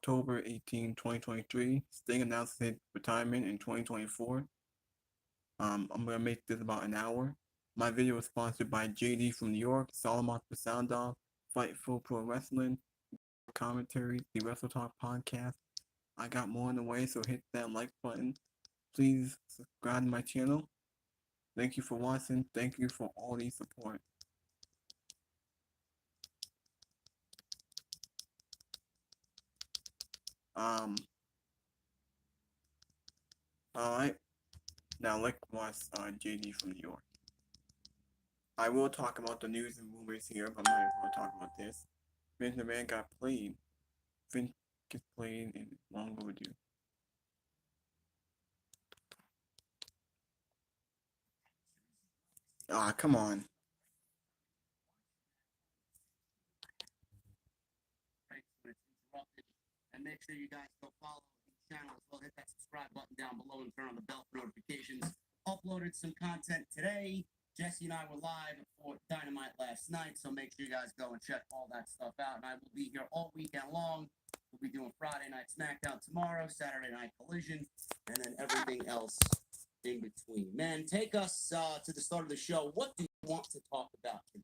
October 18, 2023. Sting announced his retirement in 2024. I'm gonna make this about an hour. My video was sponsored by JD from New York, Solomon for Sound Off, Fightful Pro Wrestling, Commentary, the Wrestle Talk Podcast. I got more on the way, so hit that like button. Please subscribe to my channel. Thank you for watching. Thank you for all the support. Um. All right. Now let's watch JD from New York. I will talk about the news and rumors here, but I'm not even going to talk about this. Vince McMahon got played. Vince gets played in long overdue. Ah, come on. And make sure you guys go follow the channel as well. Hit that subscribe button down below and turn on the bell for notifications. Uploaded some content today. Jesse and I were live for Dynamite last night, so make sure you guys go and check all that stuff out. And I will be here all weekend long. We'll be doing Friday Night SmackDown tomorrow, Saturday Night Collision, and then everything else in between. Man, take us to the start of the show. What do you want to talk about today?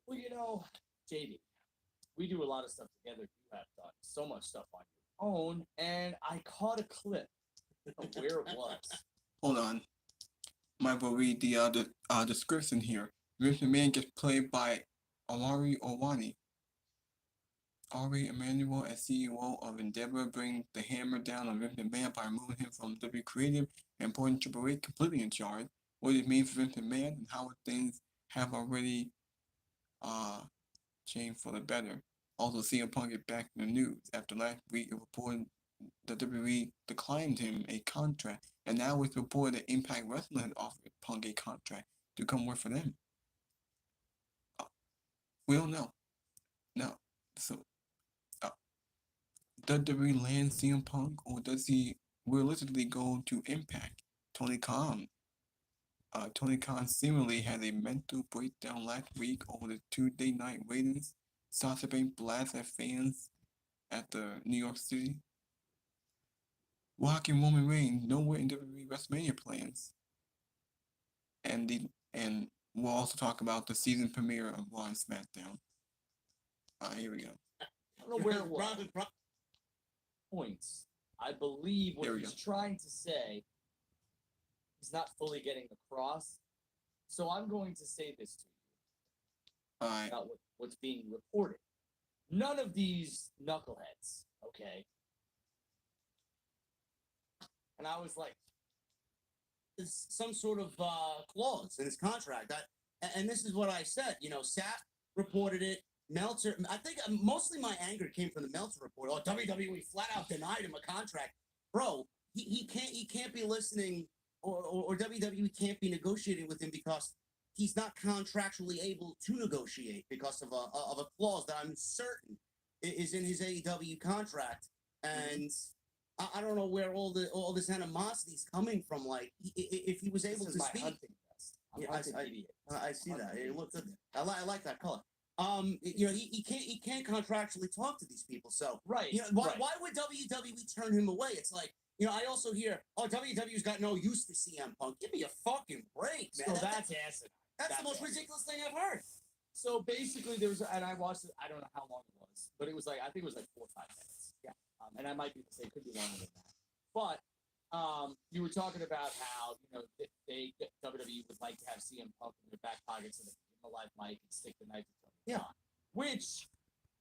Well, JD, we do a lot of stuff together. You have done so much stuff on your own, and I caught a clip of where it was. Hold on. Might will read the description here. Vince McMahon gets played by Ari Owani. Ari Emanuel, as CEO of Endeavor, brings the hammer down on Vince McMahon by removing him from W Creative and putting Triple H completely in charge. What it means for Vince McMahon and how things have already changed for the better. Also, CM Punk is back in the news after last week it reported the WWE declined him a contract, and now it's reported that Impact Wrestling had offered Punk a contract to come work for them. We don't know. No. So, does WWE land CM Punk, or does he realistically go to Impact? Tony Khan. Tony Khan seemingly had a mental breakdown last week over the Tuesday night ratings. Sasha Banks blast at fans at the New York City. Rock and Roman Reigns nowhere in WWE WrestleMania plans. And we'll also talk about the season premiere of Raw and SmackDown. Here we go. I don't know where it was. Points. I believe what he's trying to say is not fully getting across. So I'm going to say this to you about what's being reported. None of these knuckleheads, okay? And I was like, there's some sort of clause in his contract. And this is what I said. Sap reported it. Meltzer, I think mostly my anger came from the Meltzer report. Oh, WWE flat out denied him a contract. Bro, he can't be listening, or WWE can't be negotiating with him because he's not contractually able to negotiate because of a clause that I'm certain is in his AEW contract. And I don't know where all this animosity is coming from. Like, if he was able to speak, I see that. It looks good. I like that color. He can't contractually talk to these people. So right. Why would WWE turn him away? It's like, I also hear, WWE's got no use for CM Punk. Give me a fucking break, man. So that's acid. That's the most ridiculous thing I've heard. So basically, and I watched it. I don't know how long it was, but it was I think it was like 4 or 5 minutes. Yeah. And I might be mistaken, could be longer than that. But you were talking about how WWE would like to have CM Punk in their back pocket so they can give him a live mic and stick the knife to Tony Khan. Which,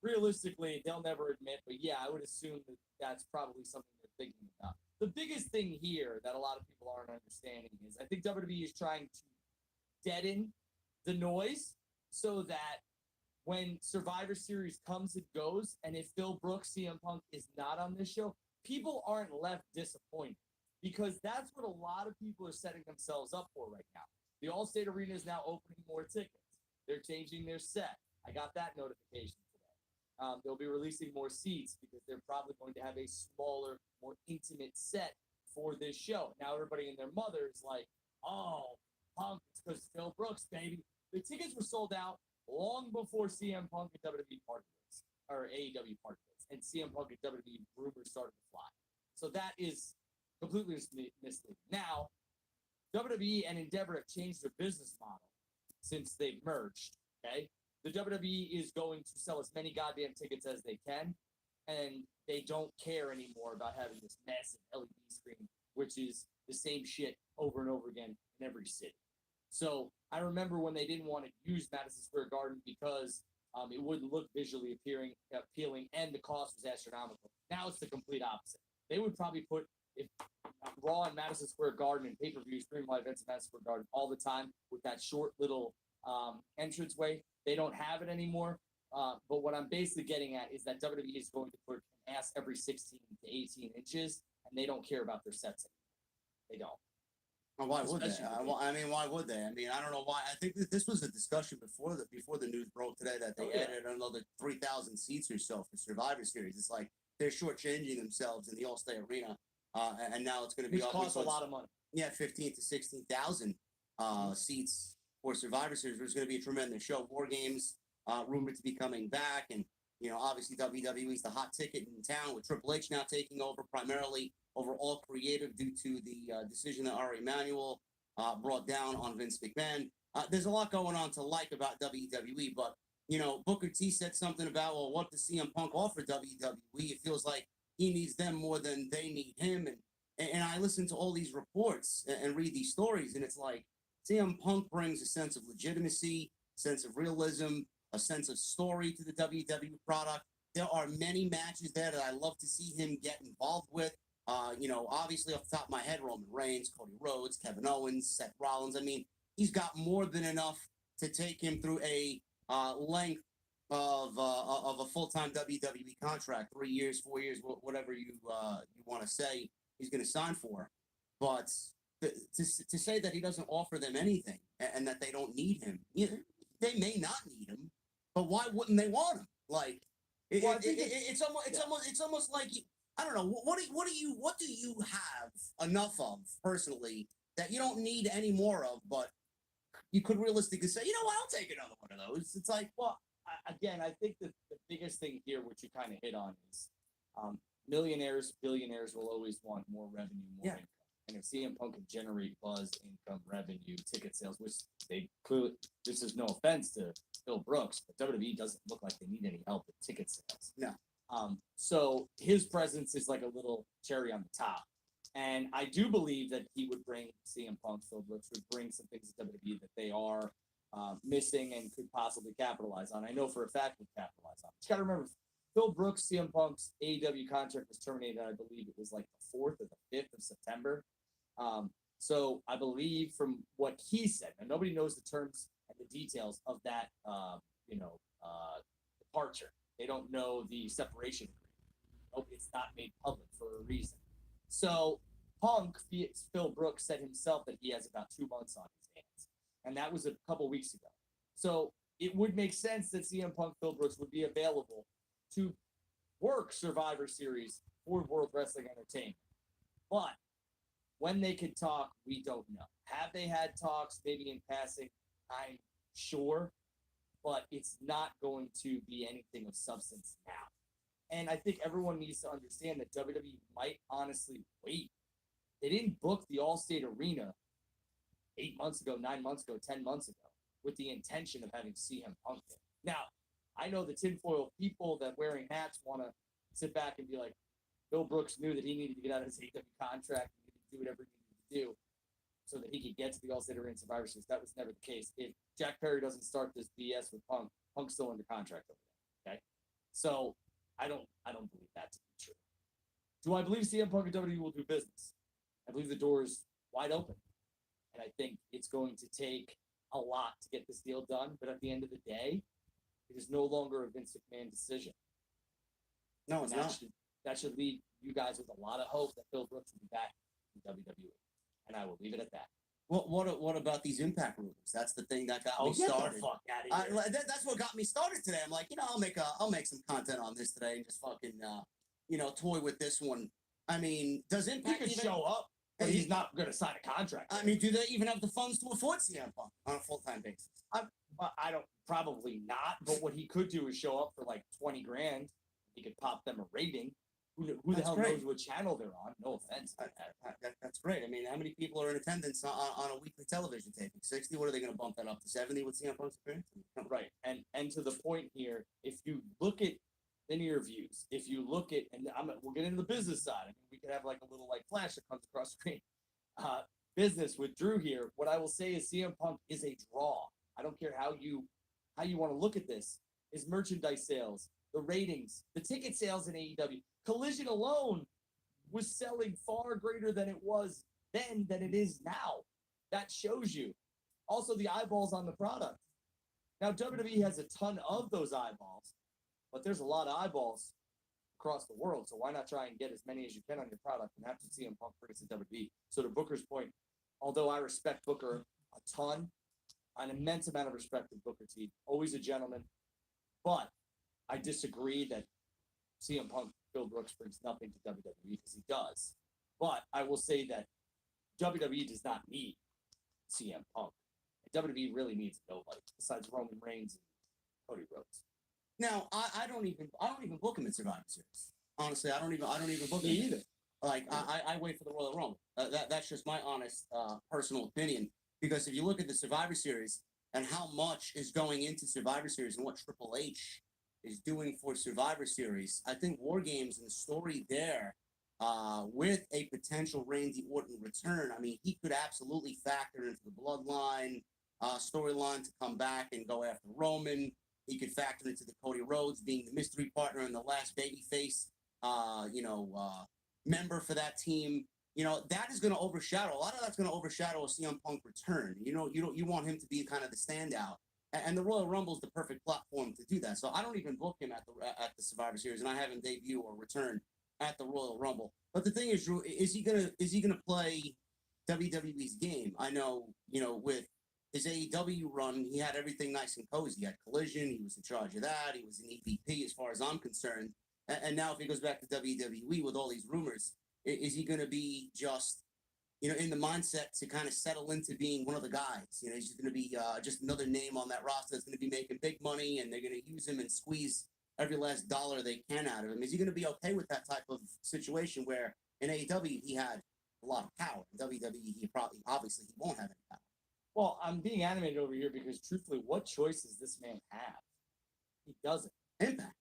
realistically, they'll never admit. But yeah, I would assume that that's probably something they're thinking about. The biggest thing here that a lot of people aren't understanding is I think WWE is trying to deaden the noise so that when Survivor Series comes and goes, and if Phil Brooks, CM Punk, is not on this show, people aren't left disappointed because that's what a lot of people are setting themselves up for right now. The Allstate Arena is now opening more tickets. They're changing their set. I got that notification today. They'll be releasing more seats because they're probably going to have a smaller, more intimate set for this show. Now everybody and their mother is like, oh, Punk, it's because Phil Brooks, baby. The tickets were sold out long before CM Punk and WWE parted ways, or AEW parted ways. and CM Punk and WWE rumors started to fly. So that is completely misleading. Now, WWE and Endeavor have changed their business model since they've merged. Okay, the WWE is going to sell as many goddamn tickets as they can, and they don't care anymore about having this massive LED screen, which is the same shit over and over again in every city. So I remember when they didn't want to use Madison Square Garden because it wouldn't look visually appealing, and the cost was astronomical. Now it's the complete opposite. They would probably put if Raw in Madison Square Garden and pay-per-view stream live events in Madison Square Garden all the time with that short little entranceway. They don't have it anymore. But what I'm basically getting at is that WWE is going to put an ass every 16 to 18 inches, and they don't care about their sets anymore. They don't. Well, why would they? Especially I mean, why would they? I mean, I don't know why. I think that this was a discussion before the news broke today that they added another 3,000 seats or so for Survivor Series. It's like they're shortchanging themselves in the All-State Arena, and now it's going to be Which costs a lot of money. Yeah, 15 to 16,000 seats for Survivor Series. There's going to be a tremendous show. War Games rumored to be coming back, and obviously WWE is the hot ticket in town with Triple H now taking over primarily over all creative due to the decision that Ari Emanuel brought down on Vince McMahon. There's a lot going on to like about WWE, but Booker T said something about, well, what does CM Punk offer WWE? It feels like he needs them more than they need him, and I listen to all these reports and read these stories, and it's like CM Punk brings a sense of legitimacy, sense of realism, a sense of story to the WWE product. There are many matches there that I love to see him get involved with. Obviously off the top of my head, Roman Reigns, Cody Rhodes, Kevin Owens, Seth Rollins. I mean, he's got more than enough to take him through a length of a full-time WWE contract, 3 years, 4 years, whatever you want to say he's going to sign for. But to say that he doesn't offer them anything and that they don't need him, they may not need him, but why wouldn't they want him? Like, it's almost like I don't know. What do you have enough of personally that you don't need any more of, but you could realistically say, I'll take another one of those. It's like, well, again, I think the biggest thing here, which you kind of hit on, is millionaires, billionaires will always want more revenue, more income. And if CM Punk can generate buzz, income, revenue, ticket sales, which they clearly, this is no offense to Bill Brooks, but WWE doesn't look like they need any help with ticket sales. No. So his presence is like a little cherry on the top. And I do believe that he would bring CM Punk, Phil Brooks would bring some things to WWE that they are missing and could possibly capitalize on. I know for a fact would capitalize on. You got to remember, Phil Brooks, CM Punk's AEW contract was terminated, I believe it was like the 4th or the 5th of September. So I believe from what he said, and nobody knows the terms and the details of that, departure. They don't know the separation agreement. It's not made public for a reason. So Punk, Phil Brooks said himself that he has about 2 months on his hands, and that was a couple weeks ago. So it would make sense that CM Punk, Phil Brooks would be available to work Survivor Series for World Wrestling Entertainment. But when they could talk, we don't know. Have they had talks, maybe in passing? I'm sure, but it's not going to be anything of substance now. And I think everyone needs to understand that WWE might honestly wait. They didn't book the All-State Arena 8 months ago, 9 months ago, 10 months ago with the intention of having CM Punk there. Now, I know the tinfoil people that wearing hats want to sit back and be like, Bill Brooks knew that he needed to get out of his AEW contract and do whatever he needed to do so that he could get to the All-State Arena Survivor Series. That was never the case. If Jack Perry doesn't start this BS with Punk, Punk's still under contract over there. Okay? So I don't believe that to be true. Do I believe CM Punk and WWE will do business? I believe the door is wide open. And I think it's going to take a lot to get this deal done. But at the end of the day, it is no longer a Vince McMahon decision. No, it's not. That should leave you guys with a lot of hope that Phil Brooks will be back in WWE. And I will leave it at that. What about these Impact rumors? That's the thing that got me started. Get the fuck out of here. That's what got me started today. I'm like, I'll make some content on this today and just fucking toy with this one. I mean, does Impact he could show up, but he's not going to sign a contract. I mean, do they even have the funds to afford CM Punk on a full-time basis? I don't, probably not. But what he could do is show up for like 20 grand, He could pop them a rating. Who the That's hell great. knows what channel they're on? No offense. That's great. I mean, how many people are in attendance on a weekly television taping? 60? What are they going to bump that up to 70 with CM Punk's appearance? Right. And to the point here, if you look at linear views, if you look at, and we'll get into the business side. I mean, we could have like a little like flash that comes across the screen. Business with Drew here. What I will say is CM Punk is a draw. I don't care how you want to look at this. His merchandise sales, the ratings, the ticket sales in AEW. Collision alone was selling far greater than it was then than it is now. That shows you. Also, the eyeballs on the product. Now, WWE has a ton of those eyeballs, but there's a lot of eyeballs across the world. So why not try and get as many as you can on your product and have to see CM Punk bring it to WWE? So to Booker's point, although I respect Booker a ton, an immense amount of respect to Booker T, always a gentleman, but I disagree that CM Punk, Phil Brooks brings nothing to WWE because he does. But I will say that WWE does not need CM Punk. And WWE really needs nobody besides Roman Reigns and Cody Rhodes. Now, I don't even book him in Survivor Series. Honestly, I don't even book him Me either. Like I wait for the Royal Rumble. That's just my honest personal opinion. Because if you look at the Survivor Series and how much is going into Survivor Series and what Triple H is doing for Survivor Series, I think War Games and the story there, with a potential Randy Orton return, I mean, he could absolutely factor into the Bloodline storyline to come back and go after Roman. He could factor into the Cody Rhodes being the mystery partner and the last babyface, member for that team. That is going to overshadow. A lot of that's going to overshadow a CM Punk return. You want him to be kind of the standout. And the Royal Rumble is the perfect platform to do that. So I don't even book him at the Survivor Series, and I have him debut or return at the Royal Rumble. But the thing is, Drew, is he gonna play WWE's game? I know, with his AEW run, he had everything nice and cozy. He had Collision. He was in charge of that. He was an EVP as far as I'm concerned. And now if he goes back to WWE with all these rumors, is he going to be just, in the mindset to kind of settle into being one of the guys? He's going to be just another name on that roster that's going to be making big money, and they're going to use him and squeeze every last dollar they can out of him. Is he going to be okay with that type of situation where in AEW he had a lot of power? In WWE, he won't have any power. Well, I'm being animated over here because truthfully, what choice does this man have? He doesn't. Impact.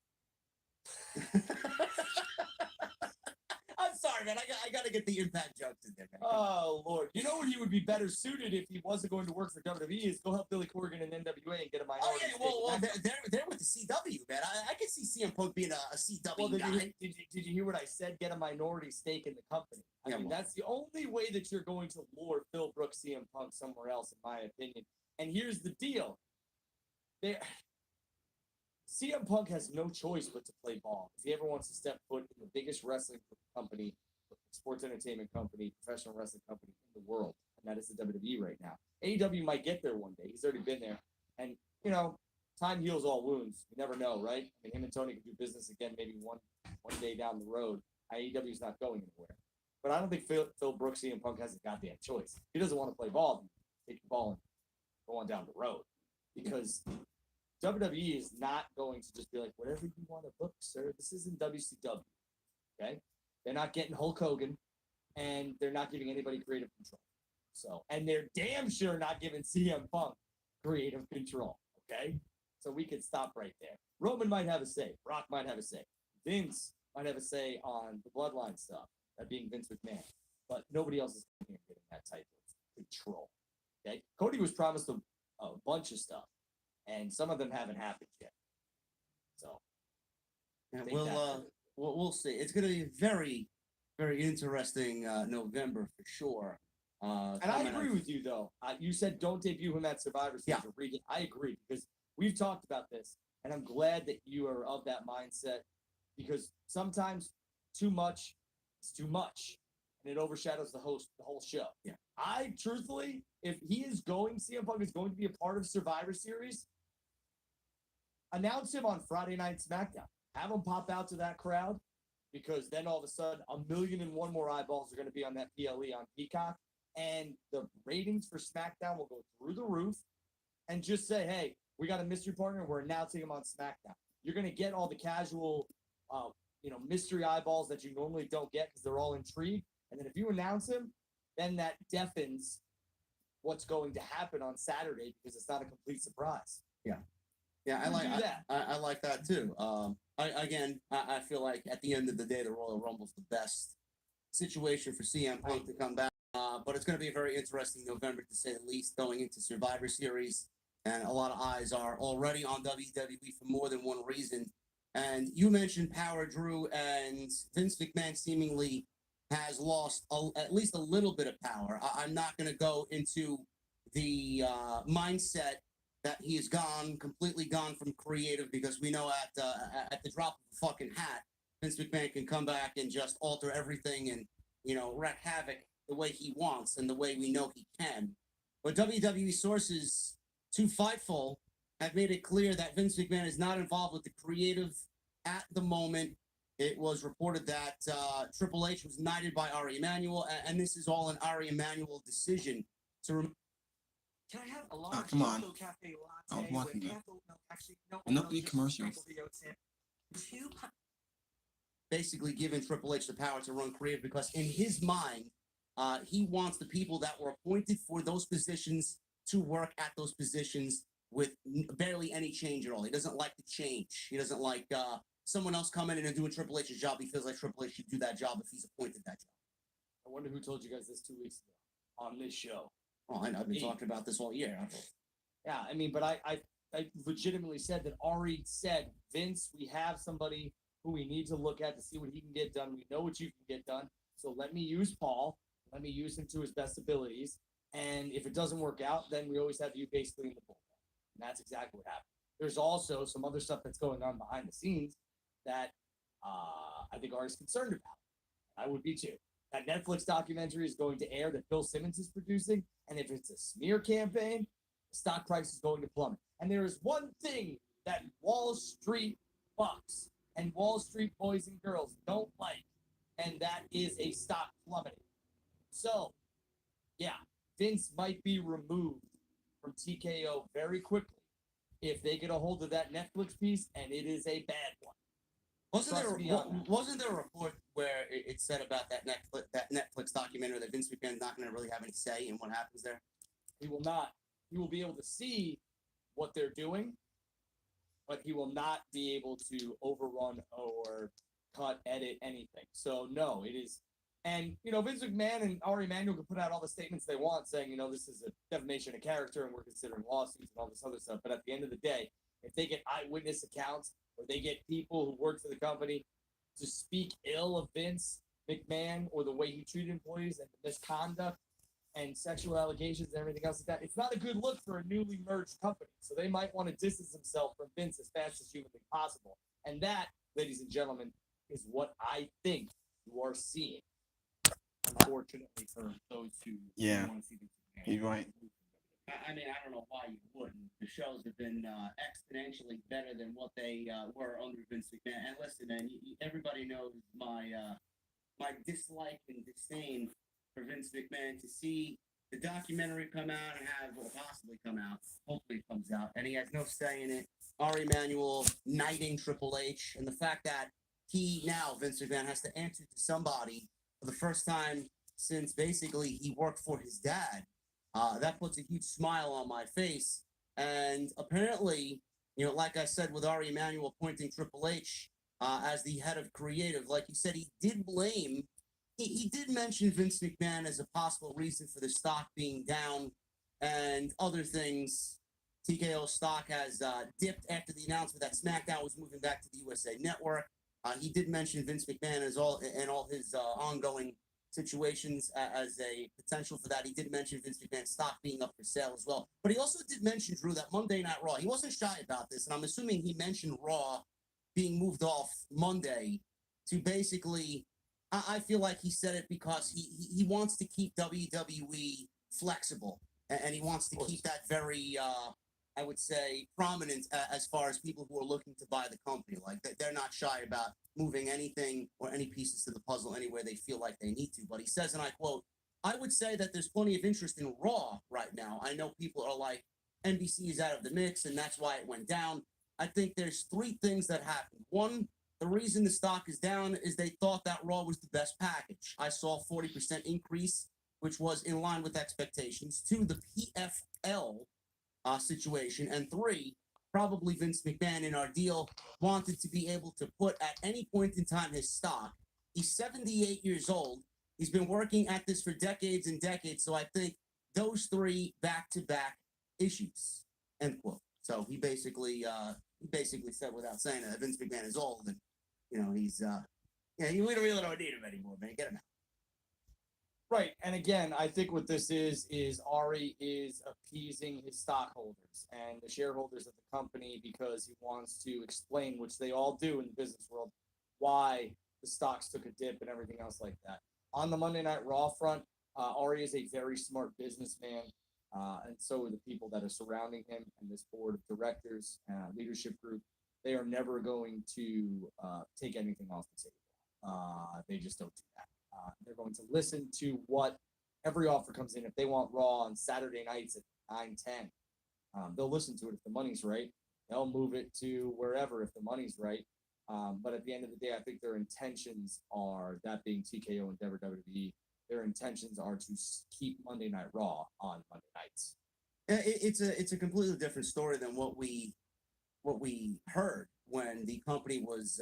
I'm sorry, man. I got to get the Impact jokes in there, man. Oh, Lord. You know what he would be better suited if he wasn't going to work for WWE is go help Billy Corgan and NWA and get a minority. Oh, yeah. Well, they're with the CW, man. I can see CM Punk being a CW guy. Did you hear what I said? Get a minority stake in the company. I mean, that's the only way that you're going to lure Phil Brooks, CM Punk somewhere else, in my opinion. And here's the deal. CM Punk has no choice but to play ball. If he ever wants to step foot in the biggest wrestling company, sports entertainment company, professional wrestling company in the world, and that is the WWE right now. AEW might get there one day. He's already been there. And, time heals all wounds. You never know, right? I mean, him and Tony could do business again maybe one day down the road. AEW's not going anywhere. But I don't think Phil Brooks, CM Punk has a goddamn choice. He doesn't want to play ball. Take the ball and go on down the road. Because WWE is not going to just be like, whatever you want to book, sir. This isn't WCW. Okay? They're not getting Hulk Hogan, and they're not giving anybody creative control. So, and they're damn sure not giving CM Punk creative control. Okay? So we can stop right there. Roman might have a say. Brock might have a say. Vince might have a say on the bloodline stuff, that being Vince McMahon. But nobody else is getting that type of control. Okay? Cody was promised a bunch of stuff, and some of them haven't happened yet. So, yeah, we'll see. It's going to be very, very interesting November for sure. And I agree with you, though. You said don't debut him at Survivor Series. Yeah. I agree, because we've talked about this, and I'm glad that you are of that mindset, because sometimes too much is too much, and it overshadows the whole show. Yeah. I truthfully, if CM Punk is going to be a part of Survivor Series, announce him on Friday Night SmackDown. Have him pop out to that crowd, because then all of a sudden 1,000,001 more eyeballs are going to be on that PLE on Peacock, and the ratings for SmackDown will go through the roof. And just say, hey, we got a mystery partner, and we're announcing him on SmackDown. You're going to get all the casual mystery eyeballs that you normally don't get because they're all intrigued. And then if you announce him, then that deafens what's going to happen on Saturday because it's not a complete surprise. Yeah, I like that. I like that too. I feel like at the end of the day, the Royal Rumble's the best situation for CM Punk to come back. But it's going to be a very interesting November, to say the least, going into Survivor Series. And a lot of eyes are already on WWE for more than one reason. And you mentioned Power Drew, and Vince McMahon seemingly has lost at least a little bit of power. I'm not going to go into the mindset that he is completely gone from creative, because we know at the drop of a fucking hat, Vince McMahon can come back and just alter everything and, wreak havoc the way he wants and the way we know he can. But WWE sources to Fightful have made it clear that Vince McMahon is not involved with the creative at the moment. It was reported that Triple H was knighted by Ari Emanuel, and this is all an Ari Emanuel decision to. Can I have a large come on. cafe I was latte watching with that. caffeine milk? Actually, no. Enough of the commercials. Basically giving Triple H the power to run creative, because in his mind, he wants the people that were appointed for those positions to work at those positions with barely any change at all. He doesn't like the change. He doesn't like someone else coming in and doing Triple H's job. He feels like Triple H should do that job if he's appointed that job. I wonder who told you guys this 2 weeks ago on this show. Oh, I've been talking about this all year. Yeah, I mean, but I legitimately said that Ari said, Vince, we have somebody who we need to look at to see what he can get done. We know what you can get done. So let me use Paul. Let me use him to his best abilities. And if it doesn't work out, then we always have you basically in the bullpen. And that's exactly what happened. There's also some other stuff that's going on behind the scenes that I think Ari's concerned about. I would be too. That Netflix documentary is going to air that Bill Simmons is producing. And if it's a smear campaign, the stock price is going to plummet. And there is one thing that Wall Street bucks and Wall Street boys and girls don't like, and that is a stock plummeting. So, yeah, Vince might be removed from TKO very quickly if they get a hold of that Netflix piece, and it is a bad one. Wasn't there a report where it said about that Netflix documentary that Vince McMahon is not going to really have any say in what happens there? He will not. He will be able to see what they're doing, but he will not be able to overrun or cut, edit, anything. So, no, it is. And, Vince McMahon and Ari Emanuel can put out all the statements they want saying, this is a defamation of character and we're considering lawsuits and all this other stuff. But at the end of the day, if they get eyewitness accounts or they get people who work for the company to speak ill of Vince McMahon or the way he treated employees and the misconduct and sexual allegations and everything else like that, it's not a good look for a newly merged company. So they might want to distance themselves from Vince as fast as humanly possible. And that, ladies and gentlemen, is what I think you are seeing. Unfortunately for those who want to see Vince McMahon. He's right. I mean, I don't know why you wouldn't. The shows have been exponentially better than what they were under Vince McMahon. And listen, man, everybody knows my dislike and disdain for Vince McMahon. To see the documentary come out and possibly come out, hopefully it comes out, and he has no say in it. Ari Emanuel knighting Triple H, and the fact that Vince McMahon, has to answer to somebody for the first time since basically he worked for his dad. That puts a huge smile on my face. And apparently, like I said, with Ari Emanuel appointing Triple H as the head of creative, like you said, he did mention Vince McMahon as a possible reason for the stock being down and other things. TKO stock has dipped after the announcement that SmackDown was moving back to the USA Network. He did mention Vince McMahon as all his ongoing situations as a potential for that. He did mention Vince McMahon's stock being up for sale as well. But he also did mention, Drew, that Monday Night Raw, he wasn't shy about this, and I'm assuming he mentioned Raw being moved off Monday to basically, I feel like he said it because he wants to keep WWE flexible, and he wants to keep that very, I would say, prominent as far as people who are looking to buy the company. Like, they're not shy about moving anything or any pieces to the puzzle anywhere they feel like they need to. But he says, and I quote, "I would say that there's plenty of interest in Raw right now. I know people are like, NBC is out of the mix, and that's why it went down. I think there's three things that happened. One, The reason the stock is down is they thought that Raw was the best package. I saw a 40% increase, which was in line with expectations. 2, the PFL situation. And 3, probably Vince McMahon in our deal wanted to be able to put at any point in time his stock. He's 78 years old. He's been working at this for decades and decades. So I think those 3 back-to-back issues, end quote. So he basically said without saying that Vince McMahon is old and, he's, we don't really don't need him anymore, man. Get him out. Right. And again, I think what this is Ari is appeasing his stockholders and the shareholders of the company because he wants to explain, which they all do in the business world, why the stocks took a dip and everything else like that. On the Monday Night Raw front, Ari is a very smart businessman, and so are the people that are surrounding him and this board of directors, leadership group. They are never going to take anything off the table. They just don't do that. They're going to listen to what every offer comes in. If they want Raw on Saturday nights at 9:10, they'll listen to it if the money's right. They'll move it to wherever if the money's right. But at the end of the day, I think their intentions are, that being TKO and WWE, their intentions are to keep Monday Night Raw on Monday nights. It's a completely different story than what we heard when the company was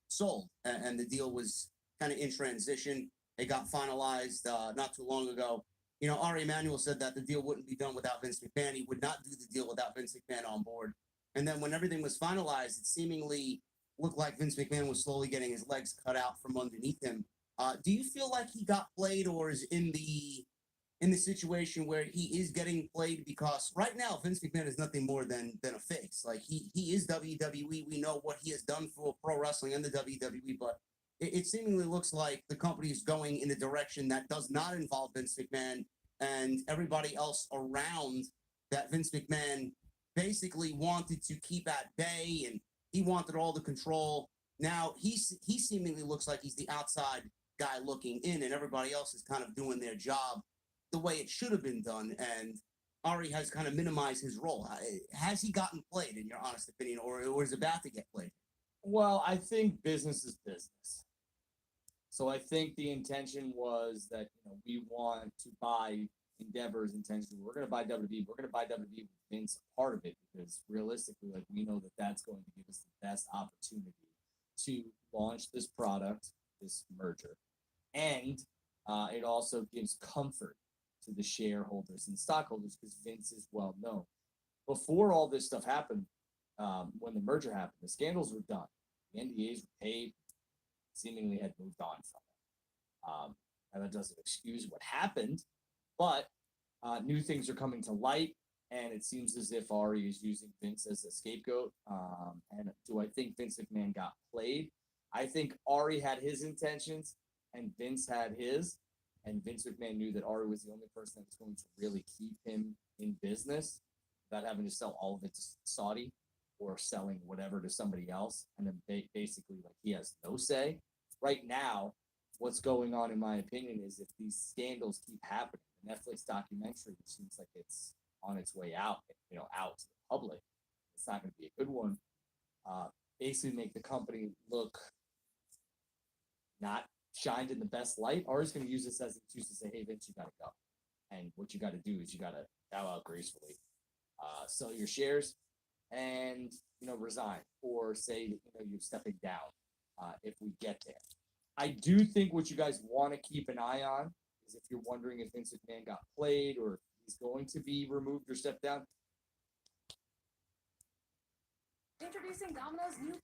sold and the deal was kind of in transition. It got finalized not too long ago. Ari Emanuel said that the deal wouldn't be done without Vince McMahon. He would not do the deal without Vince McMahon on board. And then when everything was finalized, it seemingly looked like Vince McMahon was slowly getting his legs cut out from underneath him. Do you feel like he got played or is in the situation where he is getting played? Because right now, Vince McMahon is nothing more than a face. Like, he is WWE. We know what he has done for pro wrestling and the WWE, but it seemingly looks like the company is going in a direction that does not involve Vince McMahon and everybody else around that Vince McMahon basically wanted to keep at bay, and he wanted all the control. Now he seemingly looks like he's the outside guy looking in, and everybody else is kind of doing their job the way it should have been done. And Ari has kind of minimized his role. Has he gotten played, in your honest opinion, or is about to get played? Well, I think business is business. So I think the intention was that we want to buy Endeavor's intention. We're going to buy WWE. We're going to buy WWE with Vince part of it because realistically, like, we know that that's going to give us the best opportunity to launch this product, this merger, and it also gives comfort to the shareholders and stockholders because Vince is well known. Before all this stuff happened, when the merger happened, the scandals were done, the NDAs were paid, seemingly had moved on from it. And that doesn't excuse what happened, but new things are coming to light, and it seems as if Ari is using Vince as a scapegoat. And do I think Vince McMahon got played? I think Ari had his intentions, and Vince had his, and Vince McMahon knew that Ari was the only person that was going to really keep him in business without having to sell all of it to Saudi or selling whatever to somebody else. And then basically, like, he has no say. Right now, what's going on, in my opinion, is if these scandals keep happening, the Netflix documentary seems like it's on its way out, out to the public. It's not going to be a good one. Basically make the company look not shined in the best light. Ari's going to use this as an excuse to say, hey, Vince, you got to go. And what you got to do is you got to bow out gracefully, sell your shares, and resign, or say you're stepping down if we get there. I do think what you guys want to keep an eye on is if you're wondering if Vince McMahon got played or if he's going to be removed or stepped down. Introducing Domino's new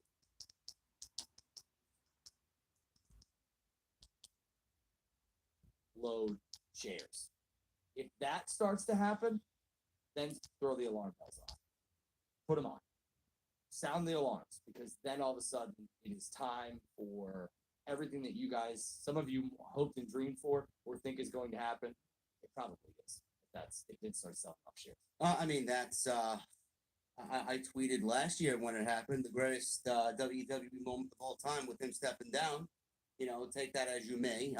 load shares. If that starts to happen, then throw the alarm bells on. Put them on. Sound the alarms, because then all of a sudden it is time for everything that you guys, some of you hoped and dreamed for or think is going to happen. It probably is. It did start selling off shares. I mean, that's I tweeted last year when it happened, the greatest WWE moment of all time with him stepping down. Take that as you may.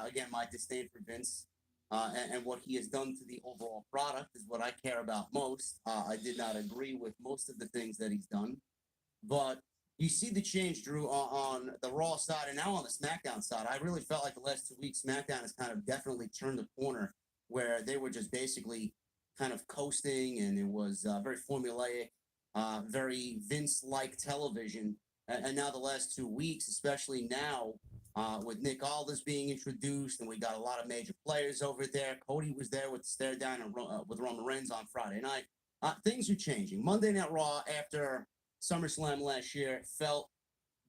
Again, my disdain for Vince and what he has done to the overall product is what I care about most. I did not agree with most of the things that he's done, but you see the change, Drew, on the Raw side and now on the SmackDown side. I really felt like the last 2 weeks, SmackDown has kind of definitely turned the corner where they were just basically kind of coasting, and it was very formulaic, very Vince-like television. And now the last 2 weeks, especially now, with Nick Aldis being introduced, and we got a lot of major players over there. Cody was there with the stare down and, with Roman Reigns on Friday night. Things are changing. Monday Night Raw after SummerSlam last year felt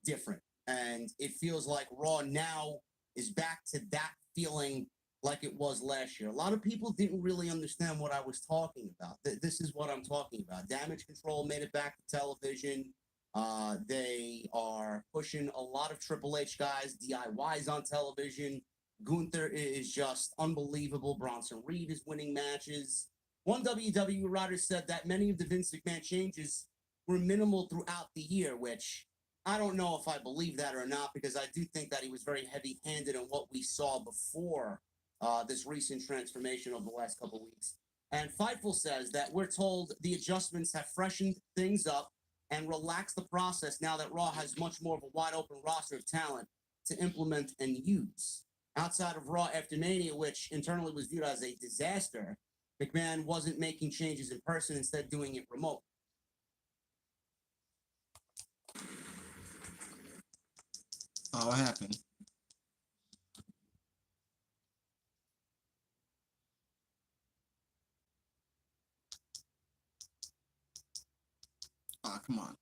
different, and it feels like Raw now is back to that feeling like it was last year. A lot of people didn't really understand what I was talking about. This is what I'm talking about. Damage Control made it back to television. They are pushing a lot of Triple H guys, DIYs on television. Gunther is just unbelievable. Bronson Reed is winning matches. One WWE writer said that many of the Vince McMahon changes were minimal throughout the year, which I don't know if I believe that or not, because I do think that he was very heavy-handed in what we saw before this recent transformation over the last couple of weeks. And Fightful says that we're told the adjustments have freshened things up and relaxed the process now that Raw has much more of a wide-open roster of talent to implement and use. Outside of Raw after Mania, which internally was viewed as a disaster, McMahon wasn't making changes in person, instead doing it remote. Oh, what happened? Ah, come on.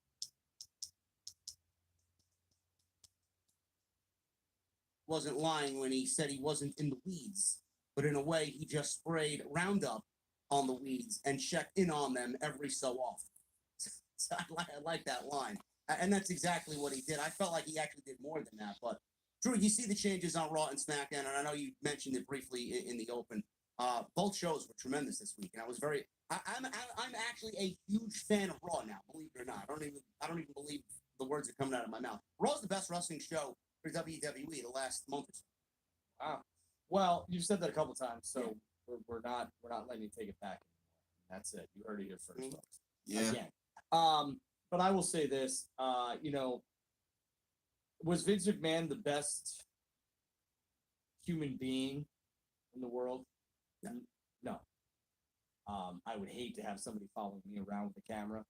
Wasn't lying when he said he wasn't in the weeds, but in a way, he just sprayed Roundup on the weeds and checked in on them every so often. So I like that line. And that's exactly what he did. I felt like he actually did more than that. But, Drew, you see the changes on Raw and SmackDown, and I know you mentioned it briefly in the open. Both shows were tremendous this week, and I was very. I'm actually a huge fan of Raw now. Believe it or not, I don't even believe the words are coming out of my mouth. Raw's the best wrestling show for WWE the last month or so. Wow. Well, you've said that a couple times, so we're not letting you take it back anymore. That's it. You heard it here first, folks. Yeah. Again. But I will say this. Was Vince McMahon the best human being in the world? No. I would hate to have somebody following me around with a camera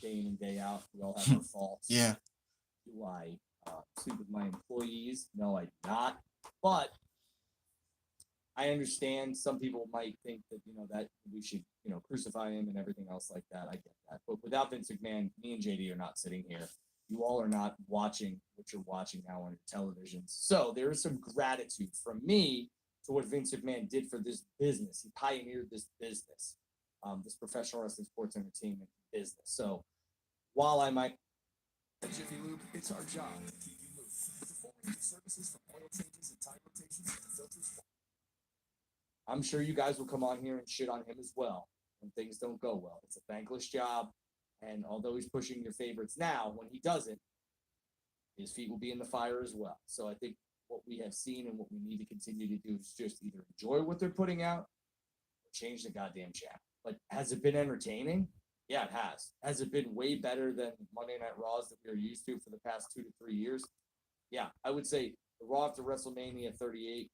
day in and day out. We all have our faults. Yeah. Do I sleep with my employees? No, I do not. But I understand some people might think that, that we should, crucify him and everything else like that. I get that. But without Vince McMahon, me and JD are not sitting here. You all are not watching what you're watching now on your televisions. So there is some gratitude from me to what Vince McMahon did for this business. He pioneered this business, this professional wrestling sports entertainment business. So while I might... At Jiffy Lube, it's our job to keep you moving. With a full range of services from oil changes and tire rotations to filters. I'm sure you guys will come on here and shit on him as well when things don't go well. It's a thankless job. And although he's pushing your favorites now, when he doesn't, his feet will be in the fire as well. So I think what we have seen and what we need to continue to do is just either enjoy what they're putting out or change the goddamn channel. Like, has it been entertaining? Yeah, it has. Has it been way better than Monday Night Raws that we were used to for the past 2 to 3 years? Yeah, I would say the Raw after WrestleMania 38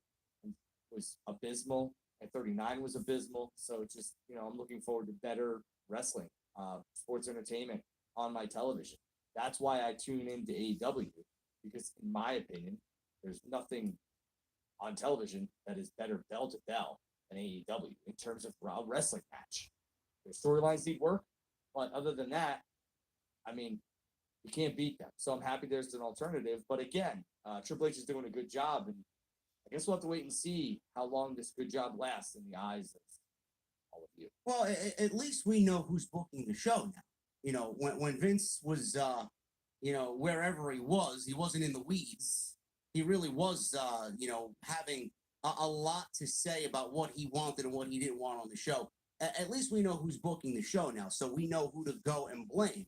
was abysmal, and 39 was abysmal. So it's just, I'm looking forward to better wrestling, sports entertainment on my television. That's why I tune into AEW, because in my opinion, there's nothing on television that is better bell to bell than AEW in terms of raw wrestling match. Their storylines need work, but other than that, I mean, you can't beat them. So I'm happy there's an alternative. But again, Triple H is doing a good job, and I guess we'll have to wait and see how long this good job lasts in the eyes of all of you. Well, at least we know who's booking the show now. When Vince was, wherever he wasn't in the weeds. He really was, having a lot to say about what he wanted and what he didn't want on the show. At least we know who's booking the show now, so we know who to go and blame.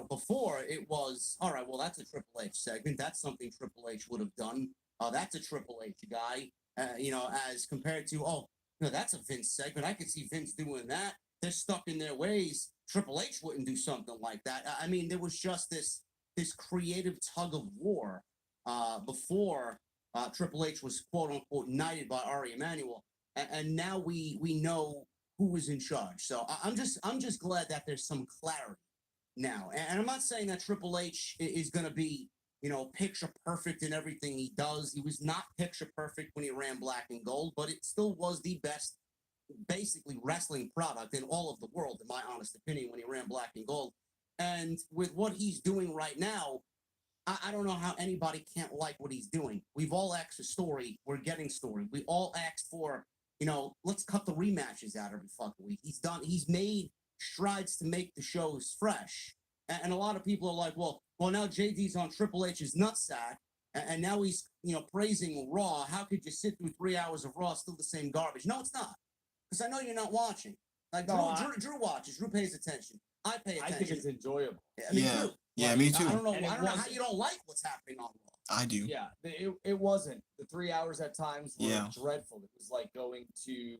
Before it was, all right, well, that's a Triple H segment. That's something Triple H would have done. That's a Triple H guy, as compared to, that's a Vince segment. I could see Vince doing that. They're stuck in their ways. Triple H wouldn't do something like that. I mean, there was just this this creative tug of war before Triple H was quote unquote knighted by Ari Emanuel, and now we know who was in charge. So I'm just glad that there's some clarity now. And I'm not saying that Triple H is going to be, picture perfect in everything he does. He was not picture perfect when he ran Black and Gold, but it still was the best, basically, wrestling product in all of the world, in my honest opinion, when he ran Black and Gold. And with what he's doing right now, I don't know how anybody can't like what he's doing. We've all asked for story. We're getting story. We all asked for, let's cut the rematches out every fucking week. He's made strides to make the shows fresh. And a lot of people are like, well, now JD's on Triple H's nutsack, and now he's, praising Raw. How could you sit through 3 hours of Raw, still the same garbage? No, it's not. Because I know you're not watching. Like, Drew watches. Drew pays attention. I pay attention. I think it's enjoyable. Yeah. Too. Yeah, me too. I don't know And it how wasn't. you don't like what's happening on Raw. I do. Yeah, it wasn't. The 3 hours at times were Yeah. dreadful. It was like going to,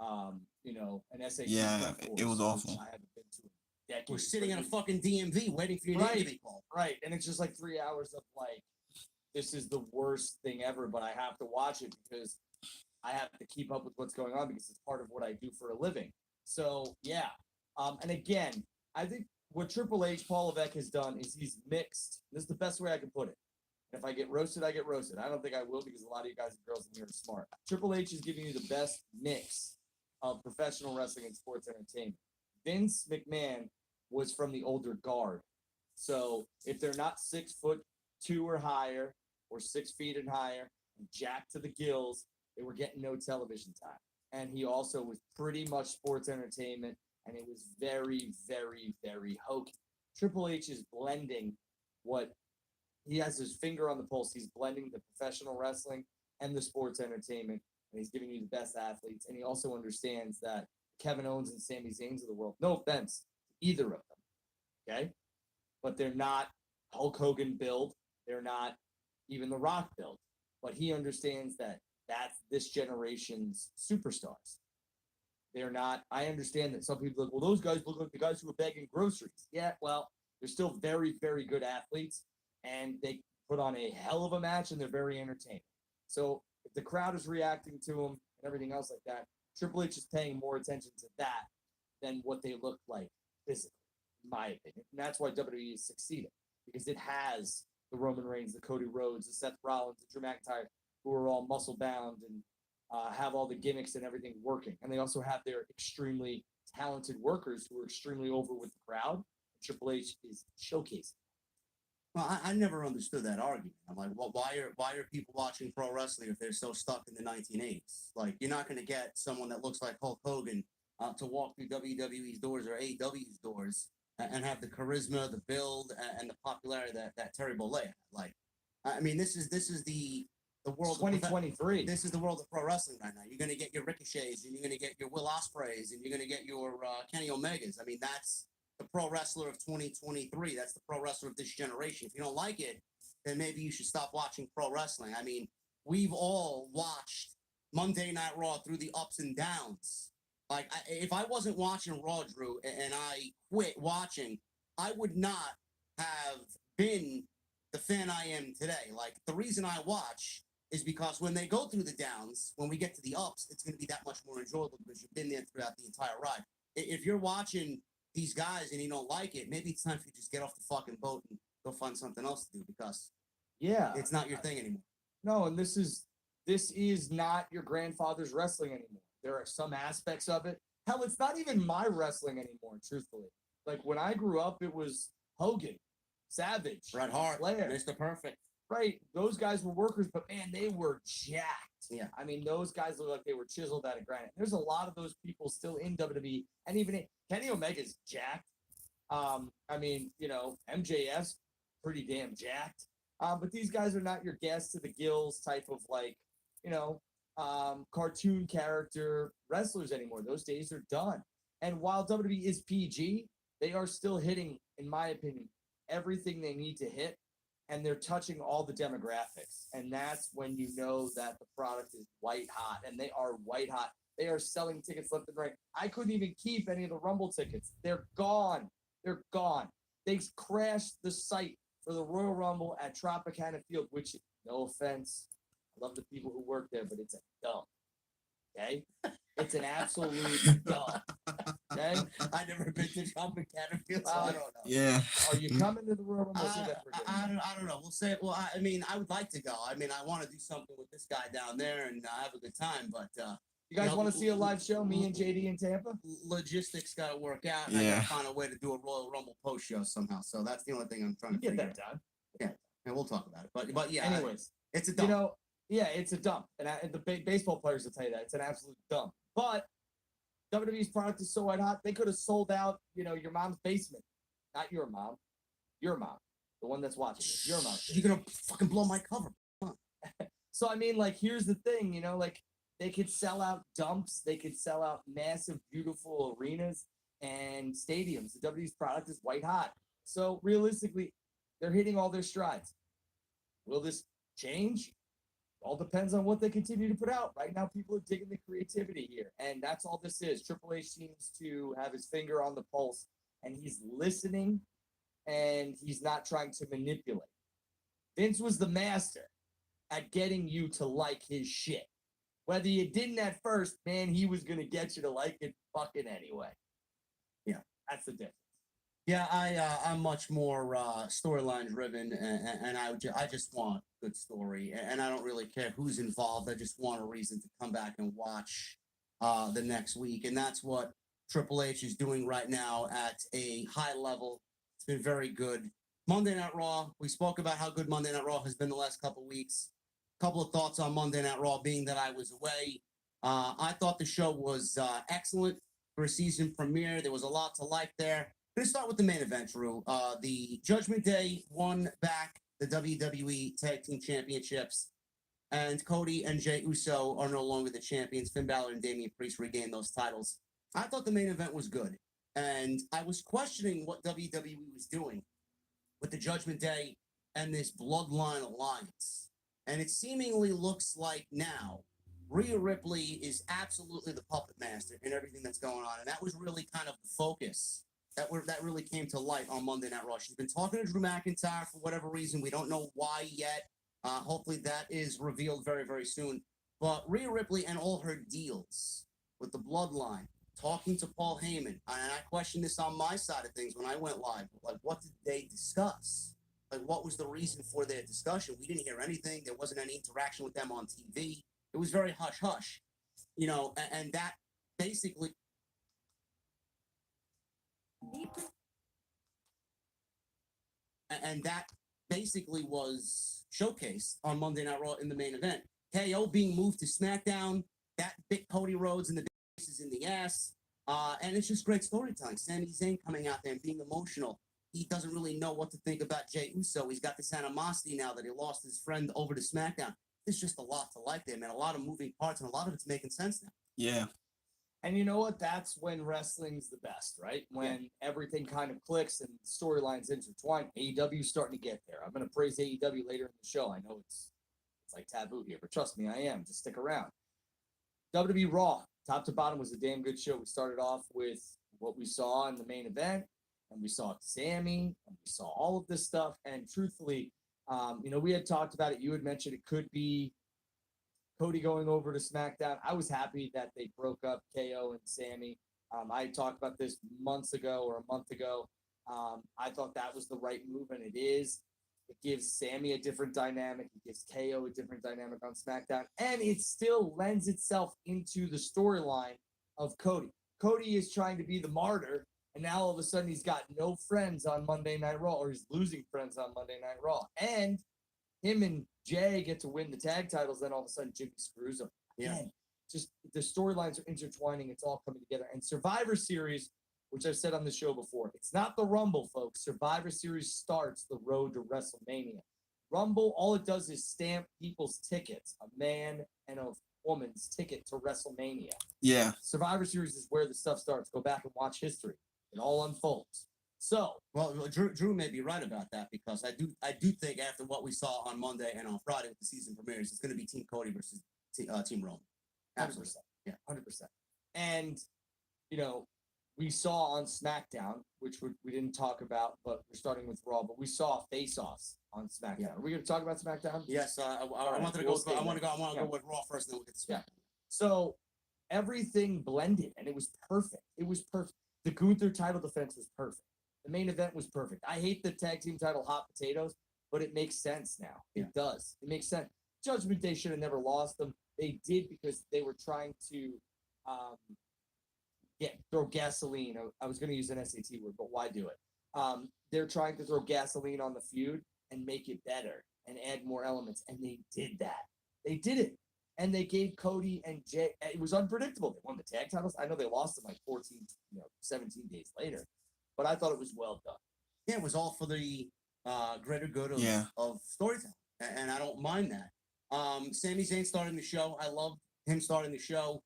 an SAT. Yeah, prep it was course, which awful. I haven't been to in decades. We're sitting in a but fucking DMV waiting for your name to be called. right, and it's just like 3 hours of like, this is the worst thing ever, but I have to watch it because I have to keep up with what's going on because it's part of what I do for a living. So yeah, and again, I think what Triple H, Paul Levesque has done is he's mixed. This is the best way I can put it. And if I get roasted, I get roasted. I don't think I will because a lot of you guys and girls in here are smart. Triple H is giving you the best mix of professional wrestling and sports entertainment. Vince McMahon was from the older guard. So if they're not 6'2" or higher, or 6 feet and higher, and jacked to the gills, they were getting no television time. And he also was pretty much sports entertainment, and it was very, very, very hokey. Triple H is blending what he has his finger on the pulse. He's blending the professional wrestling and the sports entertainment, and he's giving you the best athletes. And he also understands that Kevin Owens and Sami Zayn's of the world, no offense to either of them, okay? But they're not Hulk Hogan build. They're not even The Rock build. But he understands that that's this generation's superstars. They're not. I understand that some people look, well, those guys look like the guys who are begging groceries. Yeah, well, they're still very, very good athletes, and they put on a hell of a match, and they're very entertaining. So if the crowd is reacting to them and everything else like that, Triple H is paying more attention to that than what they look like physically, in my opinion. And that's why WWE is succeeding, because it has the Roman Reigns, the Cody Rhodes, the Seth Rollins, the Drew McIntyre, who are all muscle bound and have all the gimmicks and everything working. And they also have their extremely talented workers who are extremely over with the crowd. Triple H is showcasing. Well, I never understood that argument. I'm like, well, why are people watching pro wrestling if they're so stuck in the 1980s? Like, you're not going to get someone that looks like Hulk Hogan to walk through WWE's doors or AEW's doors and have the charisma, the build, and the popularity that Terry Bollea had. Like, I mean, this is the world 2023. This is the world of pro wrestling right now. You're going to get your Ricochets, and you're going to get your Will Ospreys, and you're going to get your Kenny Omegas. I mean, that's the pro wrestler of 2023. That's the pro wrestler of this generation. If you don't like it, then maybe you should stop watching pro wrestling. I mean, we've all watched Monday Night Raw through the ups and downs. Like, if I wasn't watching Raw, Drew, and I quit watching, I would not have been the fan I am today. Like, the reason I watch is because when they go through the downs, when we get to the ups, it's going to be that much more enjoyable because you've been there throughout the entire ride. If you're watching these guys and you don't like it, maybe it's time for you to just get off the fucking boat and go find something else to do because it's not your thing anymore. No, and this is not your grandfather's wrestling anymore. There are some aspects of it. Hell, it's not even my wrestling anymore, truthfully. Like, when I grew up, it was Hogan, Savage, Bret Hart, Flair. Mr. Perfect. Right. Those guys were workers, but man, they were jacked. Yeah. I mean, those guys look like they were chiseled out of granite. There's a lot of those people still in WWE, and even Kenny Omega's jacked. I mean, MJF's pretty damn jacked. But these guys are not your gas to the gills type of cartoon character wrestlers anymore. Those days are done. And while WWE is PG, they are still hitting, in my opinion, everything they need to hit, and they're touching all the demographics. And that's when you know that the product is white hot, and they are white hot. They are selling tickets left and right. I couldn't even keep any of the Rumble tickets. They're gone. They're gone. They crashed the site for the Royal Rumble at Tropicana Field, which, no offense, I love the people who work there, but it's a dump. Okay? It's an absolute dump. Okay? I never been to Tropicana Field, so I don't know. Yeah. Are you coming to the Royal Rumble? See that for I don't know. We'll say. Well, I mean, I would like to go. I mean, I want to do something with this guy down there and have a good time. But You guys know, want to see a live show? Me and JD in Tampa? logistics got to work out. And I Yeah. got to find a way to do a Royal Rumble post show somehow. So that's the only thing I'm trying to Get figure that out. done. And we'll talk about it. But yeah. Anyways, it's a you dump. know, yeah, it's a dump, and the baseball players will tell you that it's an absolute dump. But WWE's product is so white hot, they could have sold out, your mom's basement, not your mom, the one that's watching it, your mom. You're gonna fucking blow my cover. So I mean, like, here's the thing, like, they could sell out dumps, they could sell out massive, beautiful arenas and stadiums. The WWE's product is white hot. So realistically, they're hitting all their strides. Will this change? All depends on what they continue to put out. Right now, people are digging the creativity here, and that's all this is. Triple H seems to have his finger on the pulse, and he's listening, and he's not trying to manipulate. Vince was the master at getting you to like his shit. Whether you didn't at first, man, he was going to get you to like it fucking anyway. Yeah, that's the difference. Yeah, I'm much more storyline driven, and I just want good story, and I don't really care who's involved. I just want a reason to come back and watch the next week, and that's what Triple H is doing right now at a high level. It's been very good. Monday Night Raw. We spoke about how good Monday Night Raw has been the last couple weeks. Couple of thoughts on Monday Night Raw, being that I was away. I thought the show was excellent for a season premiere. There was a lot to like there. Let's start with the main event, Drew. The Judgment Day won back the WWE Tag Team Championships, and Cody and Jey Uso are no longer the champions. Finn Balor and Damian Priest regained those titles. I thought the main event was good, and I was questioning what WWE was doing with the Judgment Day and this Bloodline alliance. And it seemingly looks like now Rhea Ripley is absolutely the puppet master in everything that's going on, and that was really kind of the focus that really came to light on Monday Night Raw. She's been talking to Drew McIntyre for whatever reason. We don't know why yet. Hopefully that is revealed very, very soon. But Rhea Ripley and all her deals with the Bloodline, talking to Paul Heyman, and I questioned this on my side of things when I went live. Like, what did they discuss? Like, what was the reason for their discussion? We didn't hear anything. There wasn't any interaction with them on TV. It was very hush-hush, and that basically... And that basically was showcased on Monday Night Raw in the main event. KO being moved to SmackDown, that bit Cody Rhodes and the faces in the ass, and it's just great storytelling. Sami Zayn coming out there and being emotional. He doesn't really know what to think about Jey Uso. He's got this animosity now that he lost his friend over to SmackDown. There's just a lot to like there, man. A lot of moving parts, and a lot of it's making sense now. Yeah. And you know what? That's when wrestling's the best, right? When everything kind of clicks and storylines intertwine. AEW's starting to get there. I'm going to praise AEW later in the show. I know it's like taboo here, but trust me, I am. Just stick around. WWE Raw, top to bottom, was a damn good show. We started off with what we saw in the main event, and we saw Sammy, and we saw all of this stuff. And truthfully, we had talked about it. You had mentioned it could be Cody going over to SmackDown. I was happy that they broke up KO and Sammy. I talked about this months ago or a month ago. I thought that was the right move, and it is. It gives Sammy a different dynamic. It gives KO a different dynamic on SmackDown, and it still lends itself into the storyline of Cody. Cody is trying to be the martyr, and now all of a sudden he's got no friends on Monday Night Raw, or he's losing friends on Monday Night Raw. And him and Jay get to win the tag titles, then all of a sudden Jimmy screws him. Yeah. Again, just the storylines are intertwining. It's all coming together. And Survivor Series, which I've said on the show before, it's not the Rumble, folks. Survivor Series starts the road to WrestleMania. Rumble, all it does is stamp people's tickets, a man and a woman's ticket to WrestleMania. Yeah. Survivor Series is where the stuff starts. Go back and watch history. It all unfolds. So, well, Drew may be right about that, because I do think after what we saw on Monday and on Friday with the season premieres, it's going to be Team Cody versus Team Roman. 100%. Yeah, 100%. And, we saw on SmackDown, which we didn't talk about, but we're starting with Raw. But we saw face-offs on SmackDown. Yeah. Are we going to talk about SmackDown? Yes, I right, wanted to we'll go. stay I want to there. go. I want to Yeah. go with Raw first, and then we'll get to Yeah. SmackDown. So everything blended, and it was perfect. It was perfect. The Gunther title defense was perfect. The main event was perfect. I hate the tag team title hot potatoes, but it makes sense now. Yeah. It does. It makes sense. Judgment Day should have never lost them. They did because they were trying to throw gasoline. I was going to use an SAT word, but why do it? They're trying to throw gasoline on the feud and make it better and add more elements, and they did that. They did it. And they gave Cody and Jay. It was unpredictable. They won the tag titles. I know they lost them like 14, 17 days later, but I thought it was well done. Yeah, it was all for the greater good of storytelling, and I don't mind that. Sami Zayn starting the show. I love him starting the show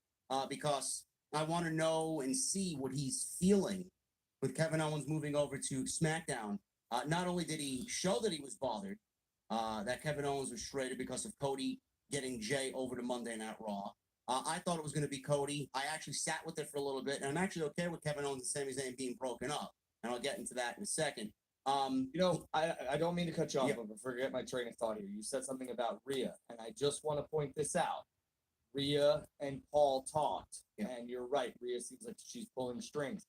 because I want to know and see what he's feeling with Kevin Owens moving over to SmackDown. Not only did he show that he was bothered that Kevin Owens was traded because of Cody getting Jay over to Monday Night Raw. I thought it was going to be Cody. I actually sat with it for a little bit, and I'm actually okay with Kevin Owens and Sami Zayn being broken up, and I'll get into that in a second. I don't mean to cut you off, Yeah. but forget my train of thought here. You said something about Rhea, and I just want to point this out. Rhea and Paul talked, and you're right. Rhea seems like she's pulling strings.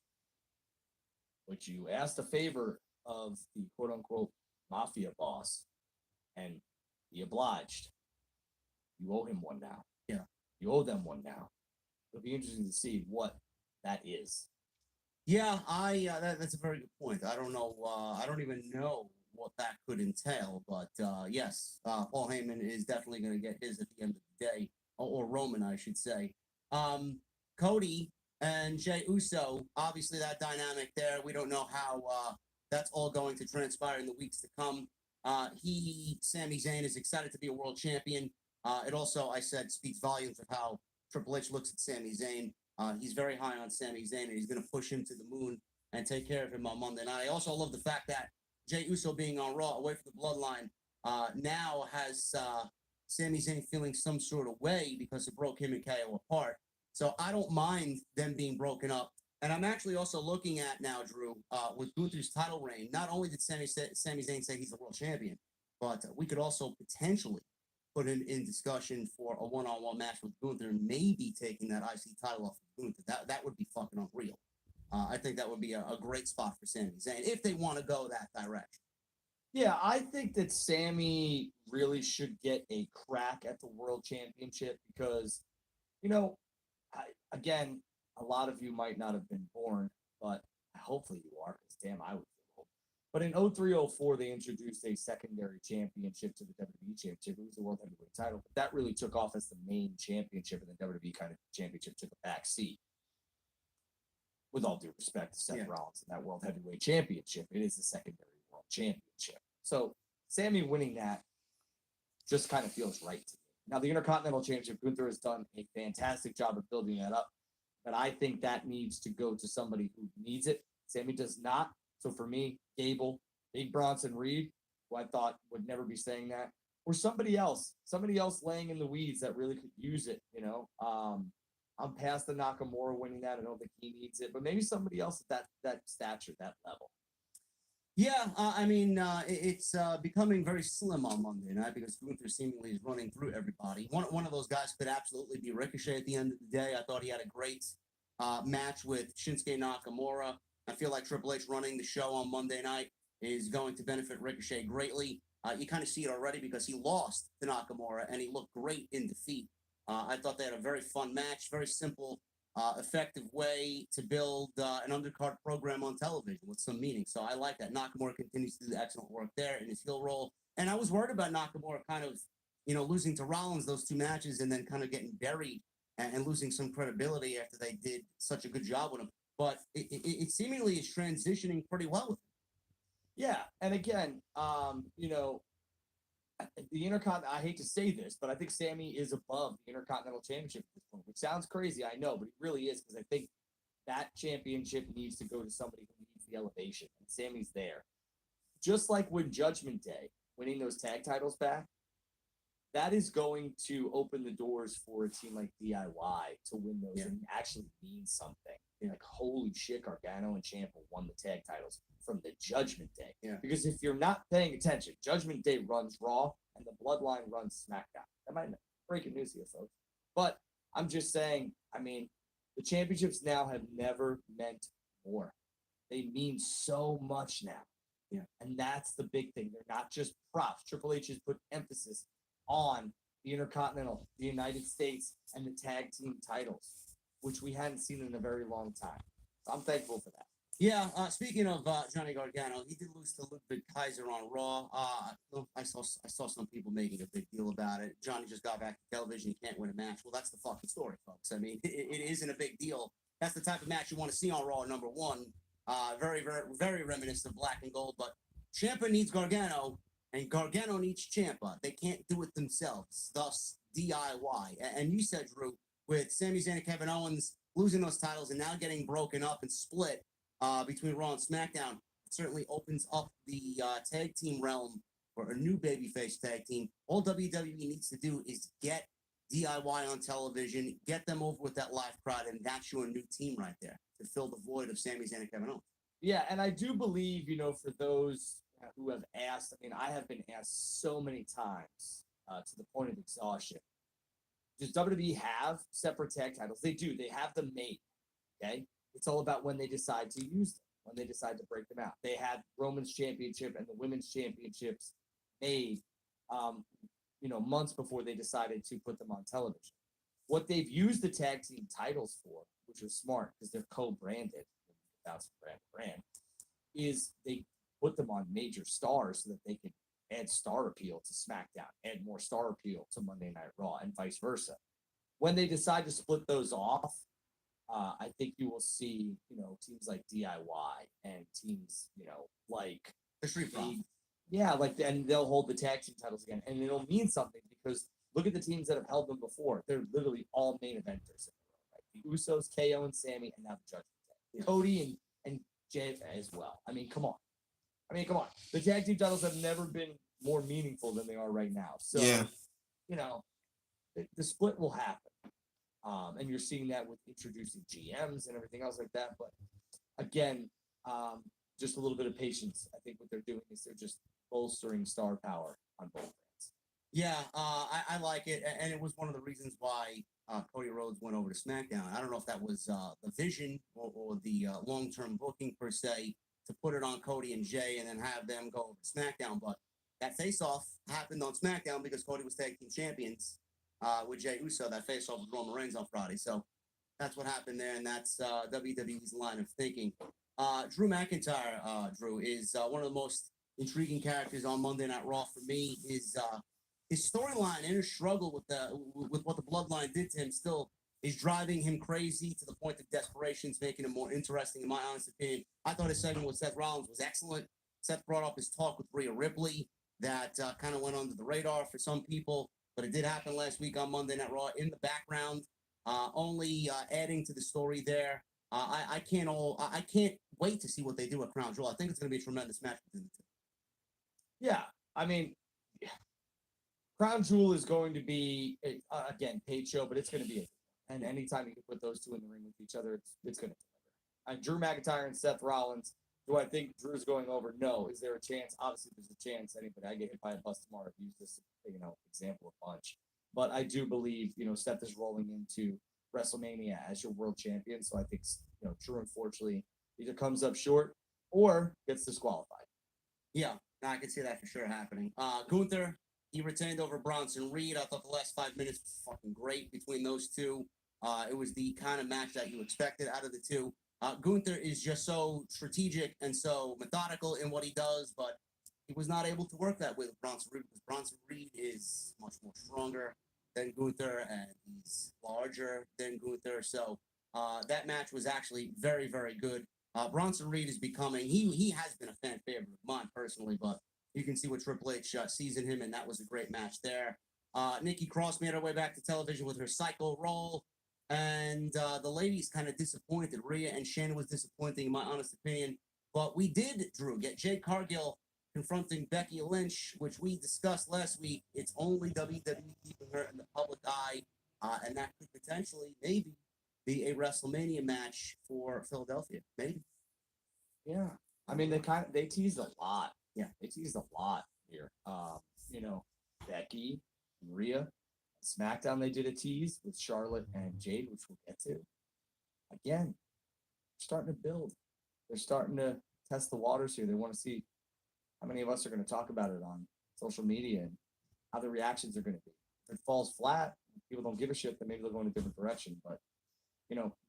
But you asked a favor of the quote-unquote mafia boss, and he obliged. You owe him one now. Yeah. You owe them one now. It'll be interesting to see what that is. Yeah, that's a very good point. I don't know. I don't even know what that could entail, but yes, Paul Heyman is definitely going to get his at the end of the day, or Roman, I should say. Cody and Jey Uso, obviously that dynamic there. We don't know how that's all going to transpire in the weeks to come. Sami Zayn, is excited to be a world champion. It also, I said, speaks volumes of how Triple H looks at Sami Zayn. He's very high on Sami Zayn, and he's going to push him to the moon and take care of him on Monday night. I also love the fact that Jey Uso being on Raw, away from the bloodline, now has Sami Zayn feeling some sort of way because it broke him and KO apart. So I don't mind them being broken up. And I'm actually also looking at now, Drew, with Gunther's title reign. Not only did Sami Zayn say he's a world champion, but we could also potentially put him in discussion for a one-on-one match with Gunther, and maybe taking that IC title off of Gunther. That would be fucking unreal. I think that would be a great spot for Sami Zayn if they want to go that direction. Yeah, I think that Sammy really should get a crack at the World Championship because, again, a lot of you might not have been born, but hopefully you are, because damn, I would feel old. But in 03-04, they introduced a secondary championship to the WWE Championship. It was the World Heavyweight title, but that really took off as the main championship, and the WWE kind of championship took a back seat. With all due respect to Seth Rollins and that World Heavyweight Championship, it is the secondary World Championship. So Sammy winning that just kind of feels right to me. Now, the Intercontinental Championship, Gunther has done a fantastic job of building that up, but I think that needs to go to somebody who needs it. Sammy does not. So for me, Gable, Big Bronson Reed, who I thought would never be saying that, or somebody else laying in the weeds that really could use it, I'm past the Nakamura winning that. I don't think he needs it, but maybe somebody else at that stature, that level. Yeah, it's becoming very slim on Monday night because Gunther seemingly is running through everybody. One of those guys could absolutely be Ricochet at the end of the day. I thought he had a great match with Shinsuke Nakamura. I feel like Triple H running the show on Monday night is going to benefit Ricochet greatly. You kind of see it already because he lost to Nakamura and he looked great in defeat. I thought they had a very fun match, very simple, effective way to build an undercard program on television with some meaning. So I like that. Nakamura continues to do excellent work there in his heel role. And I was worried about Nakamura kind of, losing to Rollins those two matches and then kind of getting buried and losing some credibility after they did such a good job with him. But it seemingly is transitioning pretty well with him. Yeah, and again, the Intercontinental, I hate to say this, but I think Sammy is above the Intercontinental Championship at this point, which sounds crazy, I know, but it really is, because I think that championship needs to go to somebody who needs the elevation, and Sammy's there. Just like when Judgment Day, winning those tag titles back, that is going to open the doors for a team like DIY to win those and actually mean something. You're like, holy shit, Gargano and Ciampa won the tag titles from the Judgment Day. Yeah. Because if you're not paying attention, Judgment Day runs Raw and the Bloodline runs SmackDown. That might be breaking news here, folks. But I'm just saying, I mean, the championships now have never meant more. They mean so much now. Yeah. And that's the big thing. They're not just props. Triple H has put emphasis on the Intercontinental, the United States, and the tag team titles, which we hadn't seen in a very long time. So I'm thankful for that. Yeah, speaking of Johnny Gargano, he did lose to Ludwig Kaiser on Raw. I saw some people making a big deal about it. Johnny just got back to television. He can't win a match. Well, that's the fucking story, folks. I mean, it isn't a big deal. That's the type of match you want to see on Raw, number one. Very, very, very reminiscent of Black and Gold. But Ciampa needs Gargano, and Gargano needs Ciampa. They can't do it themselves. Thus, DIY. And you said, Drew, with Sami Zayn and Kevin Owens losing those titles and now getting broken up and split between Raw and SmackDown, it certainly opens up the tag team realm for a new babyface tag team. All WWE needs to do is get DIY on television, get them over with that live crowd, and that's your new team right there to fill the void of Sami Zayn and Kevin Owens. Yeah, and I do believe, for those who have asked, I mean, I have been asked so many times to the point of exhaustion. Does WWE have separate tag titles? They do. They have them made, okay? It's all about when they decide to use them, when they decide to break them out. They had Roman's Championship and the Women's Championships made, months before they decided to put them on television. What they've used the tag team titles for, which was smart because they're co-branded, that's brand, is they put them on major stars so that they can add star appeal to SmackDown, add more star appeal to Monday Night Raw, and vice versa. When they decide to split those off, I think you will see, teams like DIY and teams, like The Street Profits. and they'll hold the tag team titles again, and it'll mean something because look at the teams that have held them before. They're literally all main eventers. Right? The Usos, KO, and Sammy, and now the Judgment Day. Cody and Jay as well. I mean, come on. The tag team titles have never been more meaningful than they are right now. So, Yeah. The split will happen. And you're seeing that with introducing GMs and everything else like that. But again, just a little bit of patience. I think what they're doing is they're just bolstering star power on both brands. Yeah, I like it. And it was one of the reasons why Cody Rhodes went over to SmackDown. I don't know if that was the vision or the long-term booking per se to put it on Cody and Jay and then have them go over to SmackDown. But that face-off happened on SmackDown because Cody was tag team champions with Jey Uso. That face-off with Roman Reigns on Friday. So that's what happened there, and that's WWE's line of thinking. Drew McIntyre, Drew, is one of the most intriguing characters on Monday Night Raw for me. His storyline and his struggle with what the Bloodline did to him still is driving him crazy to the point of desperation. It's making him more interesting, in my honest opinion. I thought his segment with Seth Rollins was excellent. Seth brought up his talk with Rhea Ripley that kind of went under the radar for some people, but it did happen last week on Monday Night Raw in the background, only adding to the story there. I can't wait to see what they do at Crown Jewel. I think it's going to be a tremendous match between the two. Yeah, I mean, Crown Jewel is going to be again paid show, but it's going to be and anytime you can put those two in the ring with each other, it's going to deliver. And Drew McIntyre and Seth Rollins. Do I think Drew's going over? No. Is there a chance? Obviously, there's a chance. Anybody, I get hit by a bus tomorrow. I've used this, example a bunch. But I do believe, Seth is rolling into WrestleMania as your world champion. So I think, Drew, unfortunately, either comes up short or gets disqualified. Yeah, I can see that for sure happening. Gunther, he retained over Bronson Reed. I thought the last 5 minutes was fucking great between those two. It was the kind of match that you expected out of the two. Gunther is just so strategic and so methodical in what he does, but he was not able to work that way with Bronson Reed because Bronson Reed is much more stronger than Gunther and he's larger than Gunther. So that match was actually very, very good. Bronson Reed is becoming, he has been a fan favorite of mine personally, but you can see what Triple H sees in him, and that was a great match there. Nikki Cross made her way back to television with her Psycho Roll, and the ladies kind of disappointed. Rhea and Shannon was disappointing, in my honest opinion. But we did, Drew, get Jade Cargill confronting Becky Lynch, which we discussed last week. It's only WWE keeping her in the public eye, and that could potentially, maybe, be a WrestleMania match for Philadelphia. Maybe. Yeah. I mean, they teased a lot. Yeah, they teased a lot here. Becky and Rhea. SmackDown, they did a tease with Charlotte and Jade, which we'll get to. Again, starting to build. They're starting to test the waters here. They want to see how many of us are going to talk about it on social media and how the reactions are going to be. If it falls flat, people don't give a shit, then maybe they'll go in a different direction. But,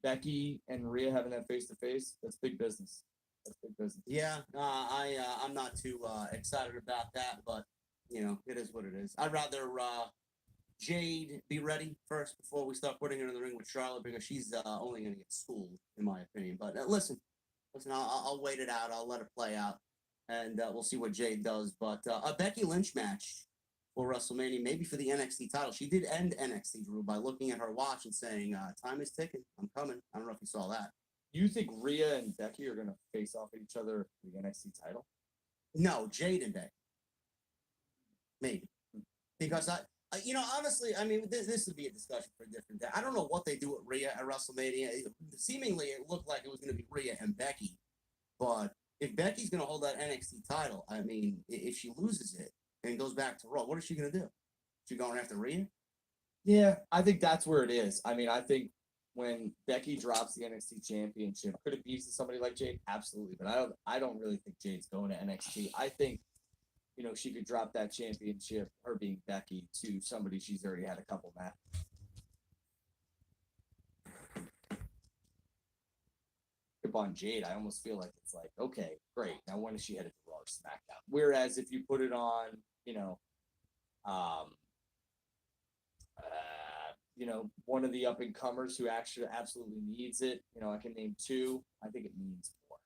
Becky and Rhea having that face-to-face, that's big business. That's big business. Yeah, I'm not too excited about that, but, it is what it is. I'd rather Jade be ready first before we start putting her in the ring with Charlotte because she's only going to get schooled, in my opinion. But listen, I'll wait it out. I'll let it play out, and we'll see what Jade does. But a Becky Lynch match for WrestleMania, maybe for the NXT title. She did end NXT, Drew, by looking at her watch and saying, time is ticking. I'm coming. I don't know if you saw that. You think Rhea and Becky are going to face off at each other for the NXT title? No, Jade and Becky. Maybe. Because honestly, I mean, this would be a discussion for a different day. I don't know what they do with Rhea at WrestleMania. Seemingly, it looked like it was going to be Rhea and Becky. But if Becky's going to hold that NXT title, I mean, if she loses it and goes back to Raw, what is she going to do? She going after Rhea? Yeah, I think that's where it is. I mean, I think when Becky drops the NXT championship, could it be to somebody like Jade? Absolutely. But I don't really think Jade's going to NXT. I think she could drop that championship, her being Becky, to somebody she's already had a couple matches. On Jade, I almost feel like it's like, okay, great. Now when is she headed to Raw or SmackDown? Whereas if you put it on, one of the up and comers who actually absolutely needs it, I can name two. I think it means more.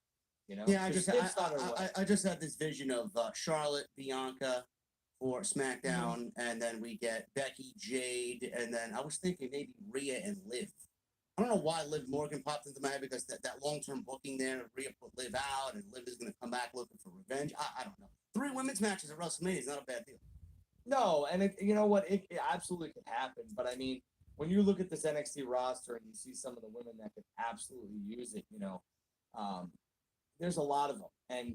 Yeah, I just had this vision of Charlotte, Bianca for SmackDown, and then we get Becky, Jade, and then I was thinking maybe Rhea and Liv. I don't know why Liv Morgan popped into my head because that long-term booking there, Rhea put Liv out, and Liv is going to come back looking for revenge. I don't know. 3 women's matches at WrestleMania is not a bad deal. No, and it absolutely could happen. But I mean, when you look at this NXT roster and you see some of the women that could absolutely use it, there's a lot of them. And,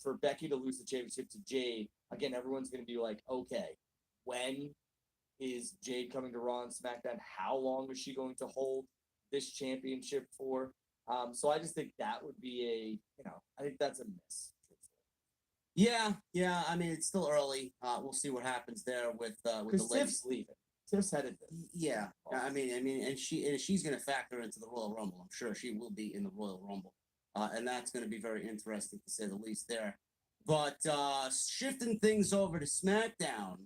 for Becky to lose the championship to Jade, again, everyone's going to be like, okay, when is Jade coming to Raw and SmackDown? How long is she going to hold this championship for? So I just think that would be I think that's a miss. Yeah. I mean, it's still early. We'll see what happens there with the ladies. Tiff's leaving. Tiff's headed there. Yeah. I mean, and she's going to factor into the Royal Rumble. I'm sure she will be in the Royal Rumble. And that's going to be very interesting, to say the least there. But shifting things over to SmackDown,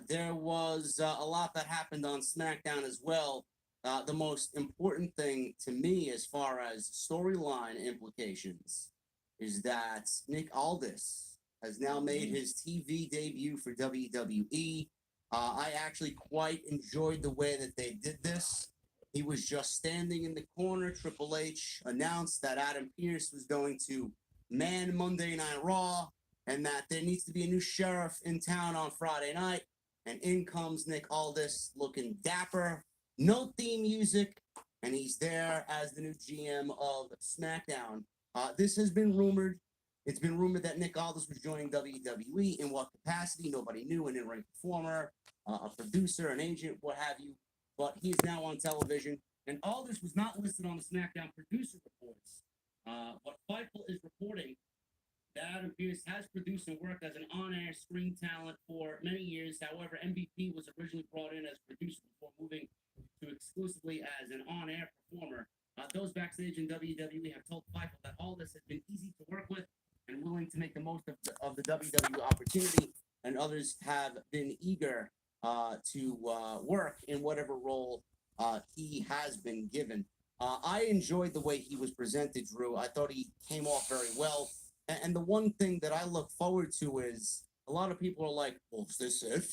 there was a lot that happened on SmackDown as well. The most important thing to me as far as storyline implications is that Nick Aldis has now made his TV debut for WWE. I actually quite enjoyed the way that they did this. He was just standing in the corner. Triple H announced that Adam Pearce was going to man Monday Night Raw and that there needs to be a new sheriff in town on Friday night. And in comes Nick Aldis looking dapper, no theme music, and he's there as the new GM of SmackDown. This has been rumored. It's been rumored that Nick Aldis was joining WWE. In what capacity? Nobody knew. An in-ring performer, a producer, an agent, what have you. But he is now on television. And Aldis was not listed on the SmackDown producer reports. What Fightful is reporting, that Adam Pearce has produced and worked as an on-air screen talent for many years. However, MVP was originally brought in as producer before moving to exclusively as an on-air performer. Those backstage in WWE have told Fightful that Aldis has been easy to work with and willing to make the most of the WWE opportunity, and others have been eager to work in whatever role he has been given. I enjoyed the way he was presented, Drew. I thought he came off very well. And the one thing that I look forward to is a lot of people are like, well, is this it?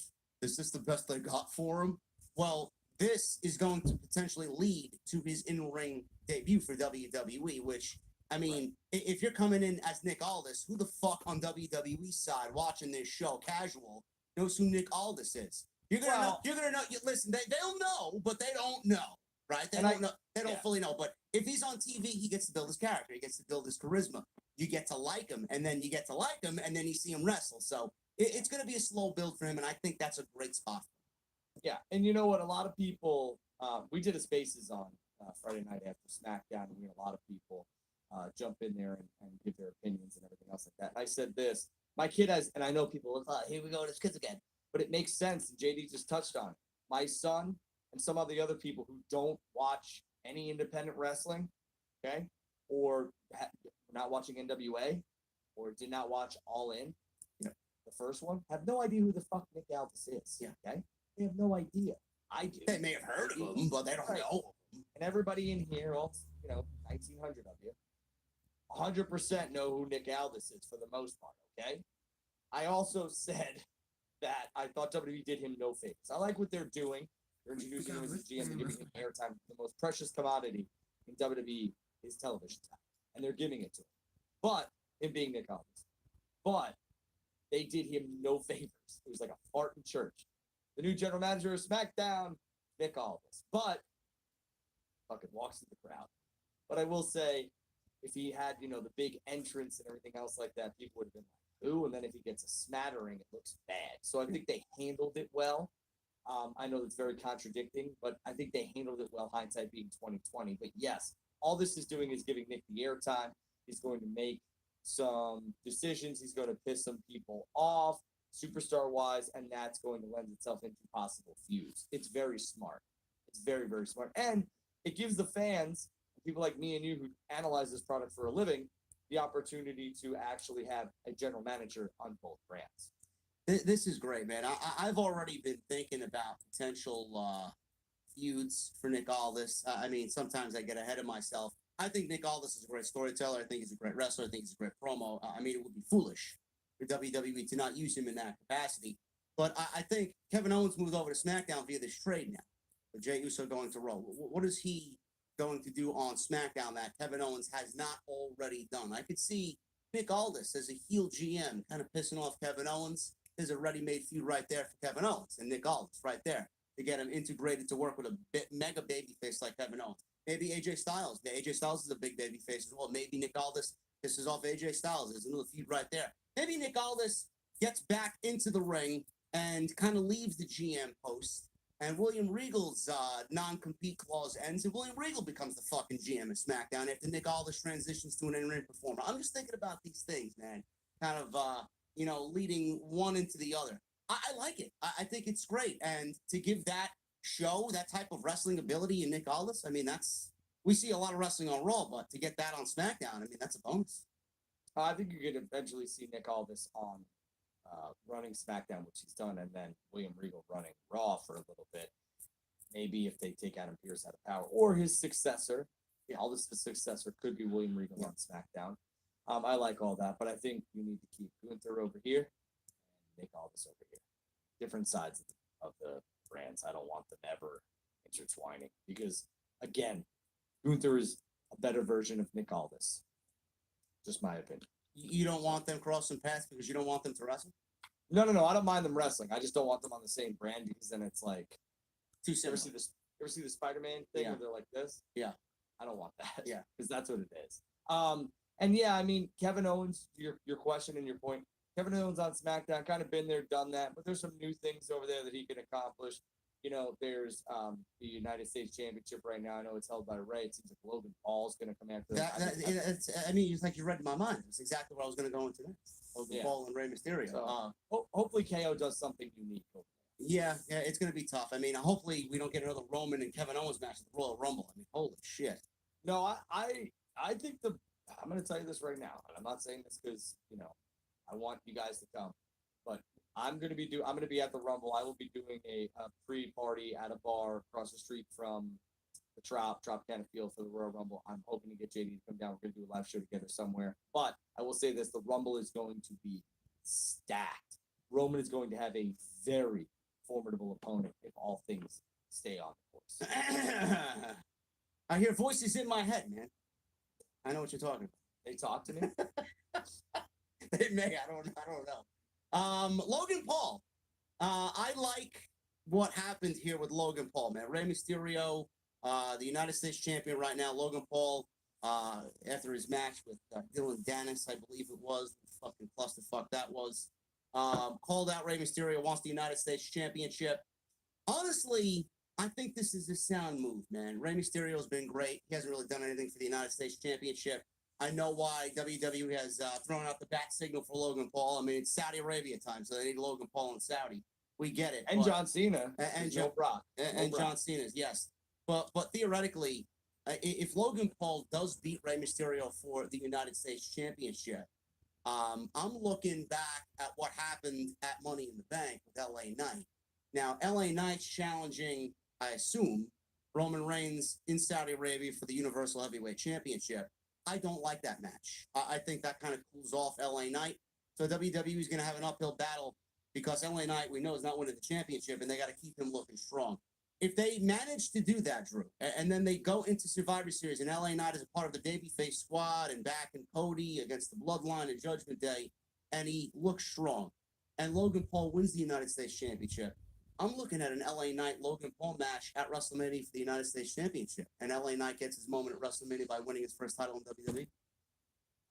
Is this the best they got for him? Well, this is going to potentially lead to his in-ring debut for WWE, which, I mean, if you're coming in as Nick Aldis, who the fuck on WWE side watching this show, casual, knows who Nick Aldis is? You're gonna know. Listen, they'll know, but they don't know. right? They And don't know. They don't yeah. fully know. But if he's on TV, he gets to build his character. He gets to build his charisma. You get to like him, and then you get to like him, and then you see him wrestle. So it's going to be a slow build for him, and I think that's a great spot. Yeah, and you know what? A lot of people, we did a Spaces on Friday night after SmackDown, and we had a lot of people jump in there and give their opinions and everything else like that. And I said this, my kid has, and I know people look, oh, here we go, this kid's again, but it makes sense. And JD just touched on it. My son and some of the other people who don't watch any independent wrestling, okay, or not watching NWA, or did not watch All In, the first one, have no idea who the fuck Nick Aldis is. Yeah. Okay, they have no idea. I do. They may have heard of him, but they don't know. And everybody in here, all 1,900 of you, 100% know who Nick Aldis is for the most part. Okay. I also said that I thought WWE did him no favors. I like what they're doing. They're introducing him as a GM. They're giving him airtime. The most precious commodity in WWE is television time, and they're giving it to him. But him being Nick Aldis, but they did him no favors. It was like a fart in church. The new general manager of SmackDown, Nick Aldis, but fucking walks in the crowd. But I will say, if he had, the big entrance and everything else like that, people would have been like, ooh, and then if he gets a smattering, it looks bad. So I think they handled it well. I know it's very contradicting, but I think they handled it well, hindsight being 2020. But yes, all this is doing is giving Nick the airtime. He's going to make some decisions. He's going to piss some people off, superstar-wise, and that's going to lend itself into possible feuds. It's very smart. It's very, very smart. And it gives the fans, people like me and you who analyze this product for a living, the opportunity to actually have a general manager on both brands. This is great, man. I've already been thinking about potential feuds for Nick Aldis. I mean, sometimes I get ahead of myself. I think Nick Aldis is a great storyteller. I think he's a great wrestler. I think he's a great promo. I mean, it would be foolish for WWE to not use him in that capacity. But I think Kevin Owens moved over to SmackDown via this trade now. With Jey Uso going to Raw. What is he going to do on SmackDown that Kevin Owens has not already done? I could see Nick Aldis as a heel GM kind of pissing off Kevin Owens. There's a ready-made feud right there for Kevin Owens and Nick Aldis right there to get him integrated to work with a mega baby face like Kevin Owens. Maybe AJ Styles. AJ Styles is a big baby face as well. Maybe Nick Aldis pisses off AJ Styles. There's a little feud right there. Maybe Nick Aldis gets back into the ring and kind of leaves the GM post, and William Regal's non-compete clause ends, and William Regal becomes the fucking GM of SmackDown after Nick Aldis transitions to an in-ring performer. I'm just thinking about these things, man. Kind of, leading one into the other. I like it. I think it's great. And to give that show that type of wrestling ability in Nick Aldis, I mean, we see a lot of wrestling on Raw, but to get that on SmackDown, I mean, that's a bonus. I think you could eventually see Nick Aldis on running SmackDown, which he's done, and then William Regal running Raw for a little bit. Maybe if they take Adam Pearce out of power, or his successor. Aldis' successor could be William Regal on SmackDown. I like all that, but I think you need to keep Gunther over here and Nick Aldis over here. Different sides of the brands. I don't want them ever intertwining because, again, Gunther is a better version of Nick Aldis. Just my opinion. You don't want them crossing paths because you don't want them to wrestle? No. I don't mind them wrestling. I just don't want them on the same brand because then it's like Too You similar. ever see the Spider-Man thing Yeah. where they're like this? Yeah. I don't want that. Yeah. Because that's what it is. And yeah, I mean, Kevin Owens, your question and your point, Kevin Owens on SmackDown, kind of been there, done that, but there's some new things over there that he can accomplish. There's the United States Championship right now. I know it's held by Ray. It seems like Logan Paul's going to come after that. It's like you read my mind. It's exactly what I was going to go into next. Logan Paul and Rey Mysterio. So, hopefully KO does something unique. Yeah, it's going to be tough. I mean, hopefully we don't get another Roman and Kevin Owens match at the Royal Rumble. I mean, holy shit. No, I think I'm going to tell you this right now, and I'm not saying this because, I want you guys to come, but I'm going to be at the Rumble. I will be doing a pre-party at a bar across the street from the Tropicana Field for the Royal Rumble. I'm hoping to get JD to come down. We're going to do a live show together somewhere. But I will say this, the Rumble is going to be stacked. Roman is going to have a very formidable opponent if all things stay on the course. I hear voices in my head, man. I know what you're talking about. They talk to me. They may. I don't know. Logan Paul. I like what happened here with Logan Paul, man. Rey Mysterio The United States champion right now, Logan Paul, after his match with Dylan Dennis, I believe it was, fucking clusterfuck that was, called out Rey Mysterio, wants the United States championship. Honestly, I think this is a sound move, man. Rey Mysterio's been great. He hasn't really done anything for the United States championship. I know why WWE has thrown out the bat signal for Logan Paul. I mean, it's Saudi Arabia time, so they need Logan Paul in Saudi. We get it. And John Cena. And no Brock. and John Cena's, yes. But theoretically, if Logan Paul does beat Rey Mysterio for the United States Championship, I'm looking back at what happened at Money in the Bank with LA Knight. Now, LA Knight's challenging, I assume, Roman Reigns in Saudi Arabia for the Universal Heavyweight Championship. I don't like that match. I think that kind of cools off LA Knight. So WWE is going to have an uphill battle because LA Knight, we know, is not winning the championship, and they got to keep him looking strong. If they manage to do that, Drew, and then they go into Survivor Series, and LA Knight is a part of the babyface squad and back in Cody against the Bloodline and Judgment Day, and he looks strong, and Logan Paul wins the United States Championship, I'm looking at an LA Knight Logan Paul match at WrestleMania for the United States Championship, and LA Knight gets his moment at WrestleMania by winning his first title in WWE.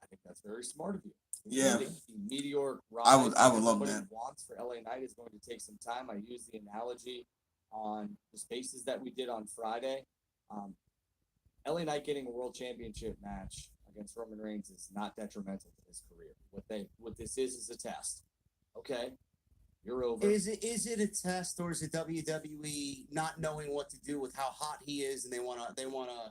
I think that's very smart of you. Yeah. The meteoric rise I would love everybody that. wants for LA Knight is going to take some time. I use the analogy on the spaces that we did on Friday. LA Knight getting a world championship match against Roman Reigns is not detrimental to his career. What this is a test. Okay, you're over. Is it a test, or is it WWE not knowing what to do with how hot he is, and they wanna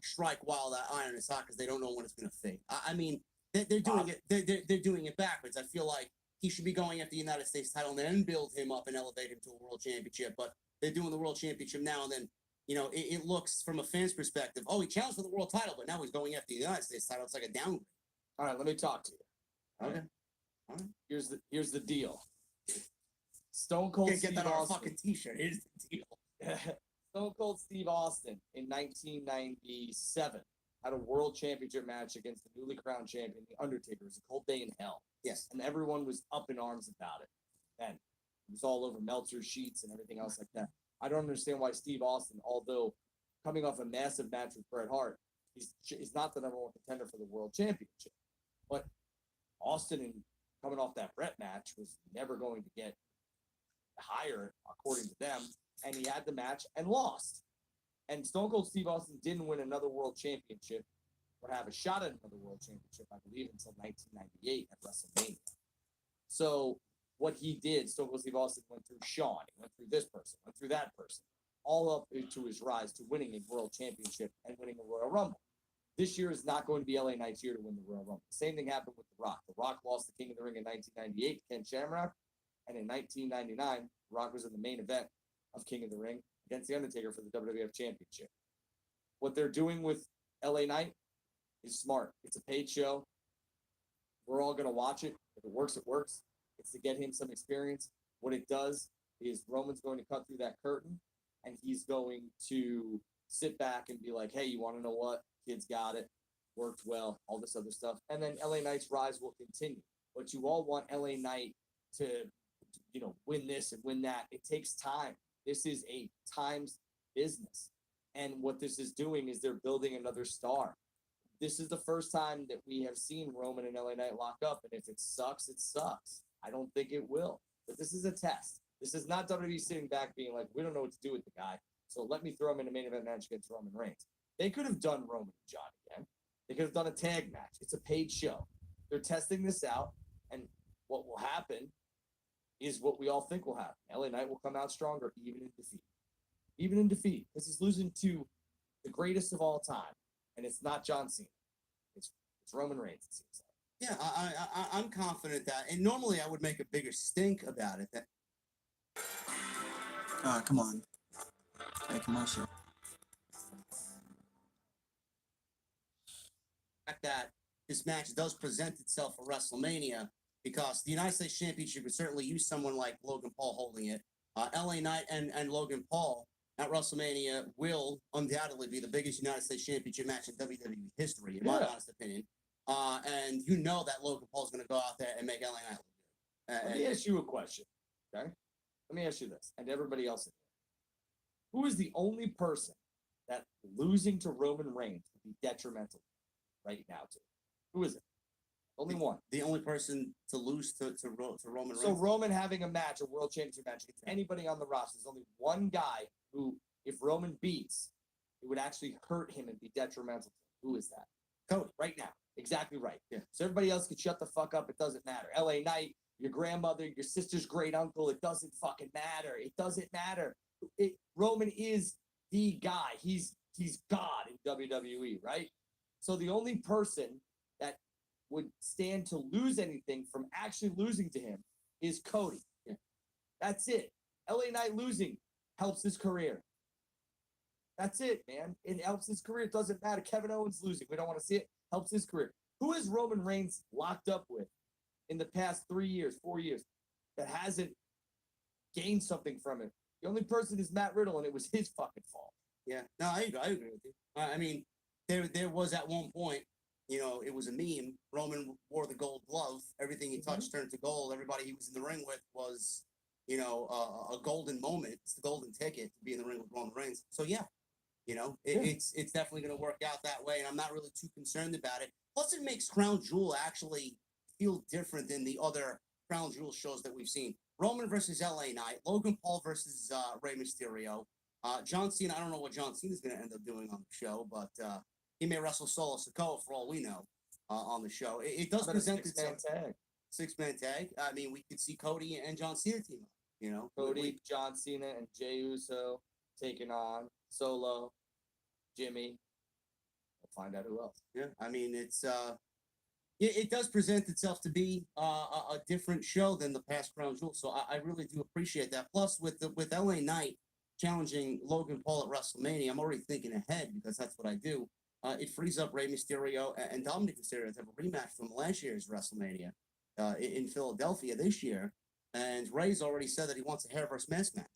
strike while that iron is hot because they don't know when it's gonna fade? I mean, they're doing it. They're doing it backwards. I feel like he should be going after the United States title and then build him up and elevate him to a world championship. But they're doing the world championship now, and then it looks from a fan's perspective. Oh, he challenged for the world title, but now he's going after the United States title. It's like a downgrade. All right, let me talk to you. Okay. Here's the deal. Stone Cold Can't Steve get that on a Austin. fucking T-shirt. Here's the deal. Stone Cold Steve Austin in 1997 had a world championship match against the newly crowned champion, The Undertaker. It was a cold day in hell. Yes. And everyone was up in arms about it. And it was all over Meltzer sheets and everything else like that. I don't understand why Steve Austin, although coming off a massive match with Bret Hart, he's not the number one contender for the world championship. But Austin, and coming off that Bret match, was never going to get higher, according to them. And he had the match and lost. And Stone Cold Steve Austin didn't win another world championship or have a shot at another world championship, I believe, until 1998 at WrestleMania. So what he did, Stone Cold Steve Austin went through Shawn, he went through this person, went through that person, all up into his rise to winning a world championship and winning a Royal Rumble. This year is not going to be LA Knight's year to win the Royal Rumble. Same thing happened with The Rock. The Rock lost the King of the Ring in 1998 to Ken Shamrock, and in 1999, The Rock was in the main event of King of the Ring against The Undertaker for the WWF Championship. What they're doing with LA Knight is smart. It's a paid show. We're all going to watch it. If it works, it works. It's to get him some experience. What it does is Roman's going to cut through that curtain, and he's going to sit back and be like, hey, you want to know what? Kids got it. Worked well. All this other stuff. And then LA Knight's rise will continue. But you all want LA Knight to win this and win that. It takes time. This is a times business. And what this is doing is they're building another star. This is the first time that we have seen Roman and LA Knight lock up. And if it sucks, it sucks. I don't think it will. But this is a test. This is not WWE sitting back being like, we don't know what to do with the guy, so let me throw him in a main event match against Roman Reigns. They could have done Roman and John again. They could have done a tag match. It's a paid show. They're testing this out, and what will happen is what we all think will happen. LA Knight will come out stronger, even in defeat. Even in defeat, because he's losing to the greatest of all time, and it's not John Cena. It's Roman Reigns, it seems like. Yeah, I'm confident that, and normally I would make a bigger stink about it. Come on. Hey, commercial. That this match does present itself for WrestleMania, because the United States Championship would certainly use someone like Logan Paul holding it. LA Knight and Logan Paul at WrestleMania will undoubtedly be the biggest United States Championship match in WWE history, in my honest opinion. And you know that Logan Paul's going to go out there and make LA Knight look good. Let me ask you a question, okay? Let me ask you this, and everybody else in here. Who is the only person that losing to Roman Reigns would be detrimental right now to? Who is it? Only one. The only person to lose to Roman Reigns. So Roman having a match, a world championship match against anybody on the roster, there's only one guy who, if Roman beats, it would actually hurt him and be detrimental. Who is that? Cody, right now. Exactly right. Yeah. So everybody else can shut the fuck up. It doesn't matter. LA Knight, your grandmother, your sister's great uncle. It doesn't fucking matter. It doesn't matter. Roman is the guy. He's God in WWE, right? So the only person that would stand to lose anything from actually losing to him is Cody. Yeah. That's it. LA Knight losing helps his career. That's it, man. It helps his career. It doesn't matter. Kevin Owens losing. We don't want to see it. Helps his career. Who is Roman Reigns locked up with in the past 3 years, 4 years that hasn't gained something from it? The only person is Matt Riddle, and it was his fucking fault. Yeah, no, I agree with you. I mean, there was at one point, it was a meme. Roman wore the gold glove. Everything he touched turned to gold. Everybody he was in the ring with was, a golden moment. It's the golden ticket to be in the ring with Roman Reigns. So yeah, it's definitely going to work out that way, and I'm not really too concerned about it. Plus, it makes Crown Jewel actually feel different than the other Crown Jewel shows that we've seen. Roman versus LA Knight, Logan Paul versus Rey Mysterio, John Cena. I don't know what John Cena is going to end up doing on the show, but he may wrestle Solo Sikoa for all we know on the show. It does present itself. Six-man tag. I mean, we could see Cody and John Cena team up. Cody, John Cena, and Jey Uso taking on Solo, Jimmy. We'll find out who else. Yeah, I mean, it does present itself to be a different show than the past Crown Jewel, so I really do appreciate that. Plus, with LA Knight challenging Logan Paul at WrestleMania, I'm already thinking ahead because that's what I do. It frees up Rey Mysterio and Dominic Mysterio to have a rematch from last year's WrestleMania in Philadelphia this year, and Rey's already said that he wants a hair versus mask match.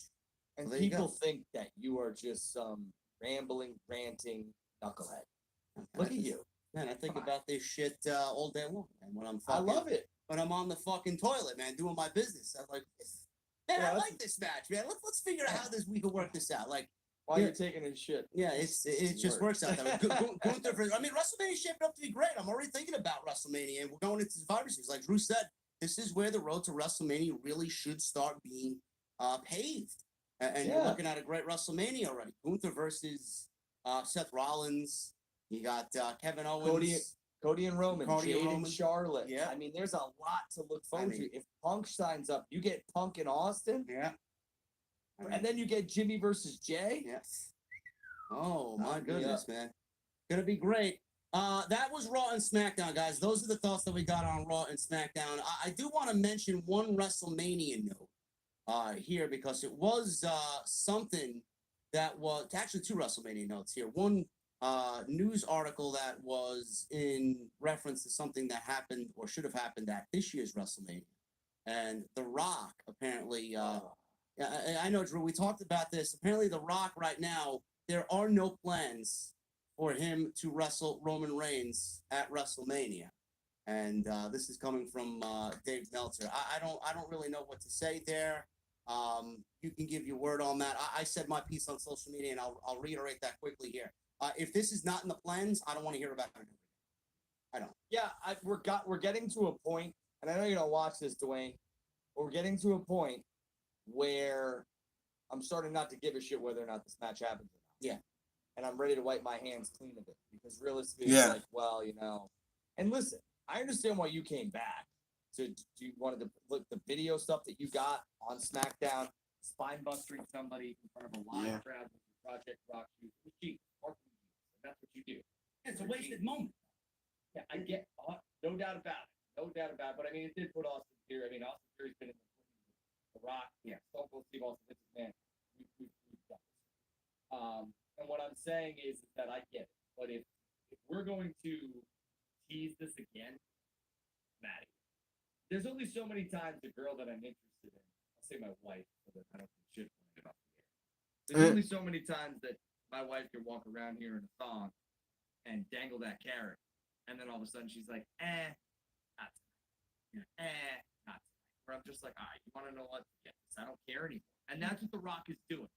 And so people think that you are just some rambling, ranting knucklehead. Look at you. Man, I think about this shit all day long, man. When I'm I love it. When I'm on the fucking toilet, man, doing my business. I'm like, man, Yeah, I like this match, man. Let's figure out how we can work this out. Like, while you're taking his shit. Yeah, it just works out that way. Gunther, I mean, WrestleMania shaped up to be great. I'm already thinking about WrestleMania, and we're going into Survivor Series. Like Drew said, this is where the road to WrestleMania really should start being paved. And you're looking at a great WrestleMania already. Gunther versus Seth Rollins. You got Kevin Owens. Cody and Roman. Cody and Jade Roman. and Charlotte. Yeah. I mean, there's a lot to look forward to. If Punk signs up, you get Punk in Austin. Yeah. And then you get Jimmy versus Jay. Yes. Oh, my goodness, man. Gonna be great. That was Raw and SmackDown, guys. Those are the thoughts that we got on Raw and SmackDown. I do want to mention one WrestleMania note here because it was something that was actually two WrestleMania notes here. One news article that was in reference to something that happened or should have happened at this year's WrestleMania. And The Rock apparently, I know, Drew, we talked about this. Apparently, The Rock right now, there are no plans for him to wrestle Roman Reigns at WrestleMania. And this is coming from Dave Meltzer. I don't really know what to say there. You can give your word on that. I said my piece on social media, and I'll reiterate that quickly here. If this is not in the plans, I don't want to hear about it. I don't. Yeah, we're getting to a point, and I know you don't watch this, Dwayne, but we're getting to a point where I'm starting not to give a shit whether or not this match happens or not. Yeah. And I'm ready to wipe my hands clean of it because realistically, it's like, well, And listen, I understand why you came back. So you wanted to look the video stuff that you got on SmackDown, spine bustering somebody in front of a live crowd with your Project Rock shoes. It's cheap. That's what you do. It's a wasted moment. Yeah, I get no doubt about it. No doubt about it. But I mean, it did put Austin Theory. I mean, Austin Theory's been in the Rock. Yeah. Stone Cold Steve Austin, this man. We've done this. And what I'm saying is that I get it. But if we're going to tease this again, Maddie, there's only so many times the girl that I'm interested in, I'll say my wife, so that I don't think shit about the air. There's only so many times that my wife can walk around here in a thong and dangle that carrot, and then all of a sudden she's like, not tonight. Not tonight. Where I'm just like, all right, you want to know what? Yes, I don't care anymore. And that's what The Rock is doing.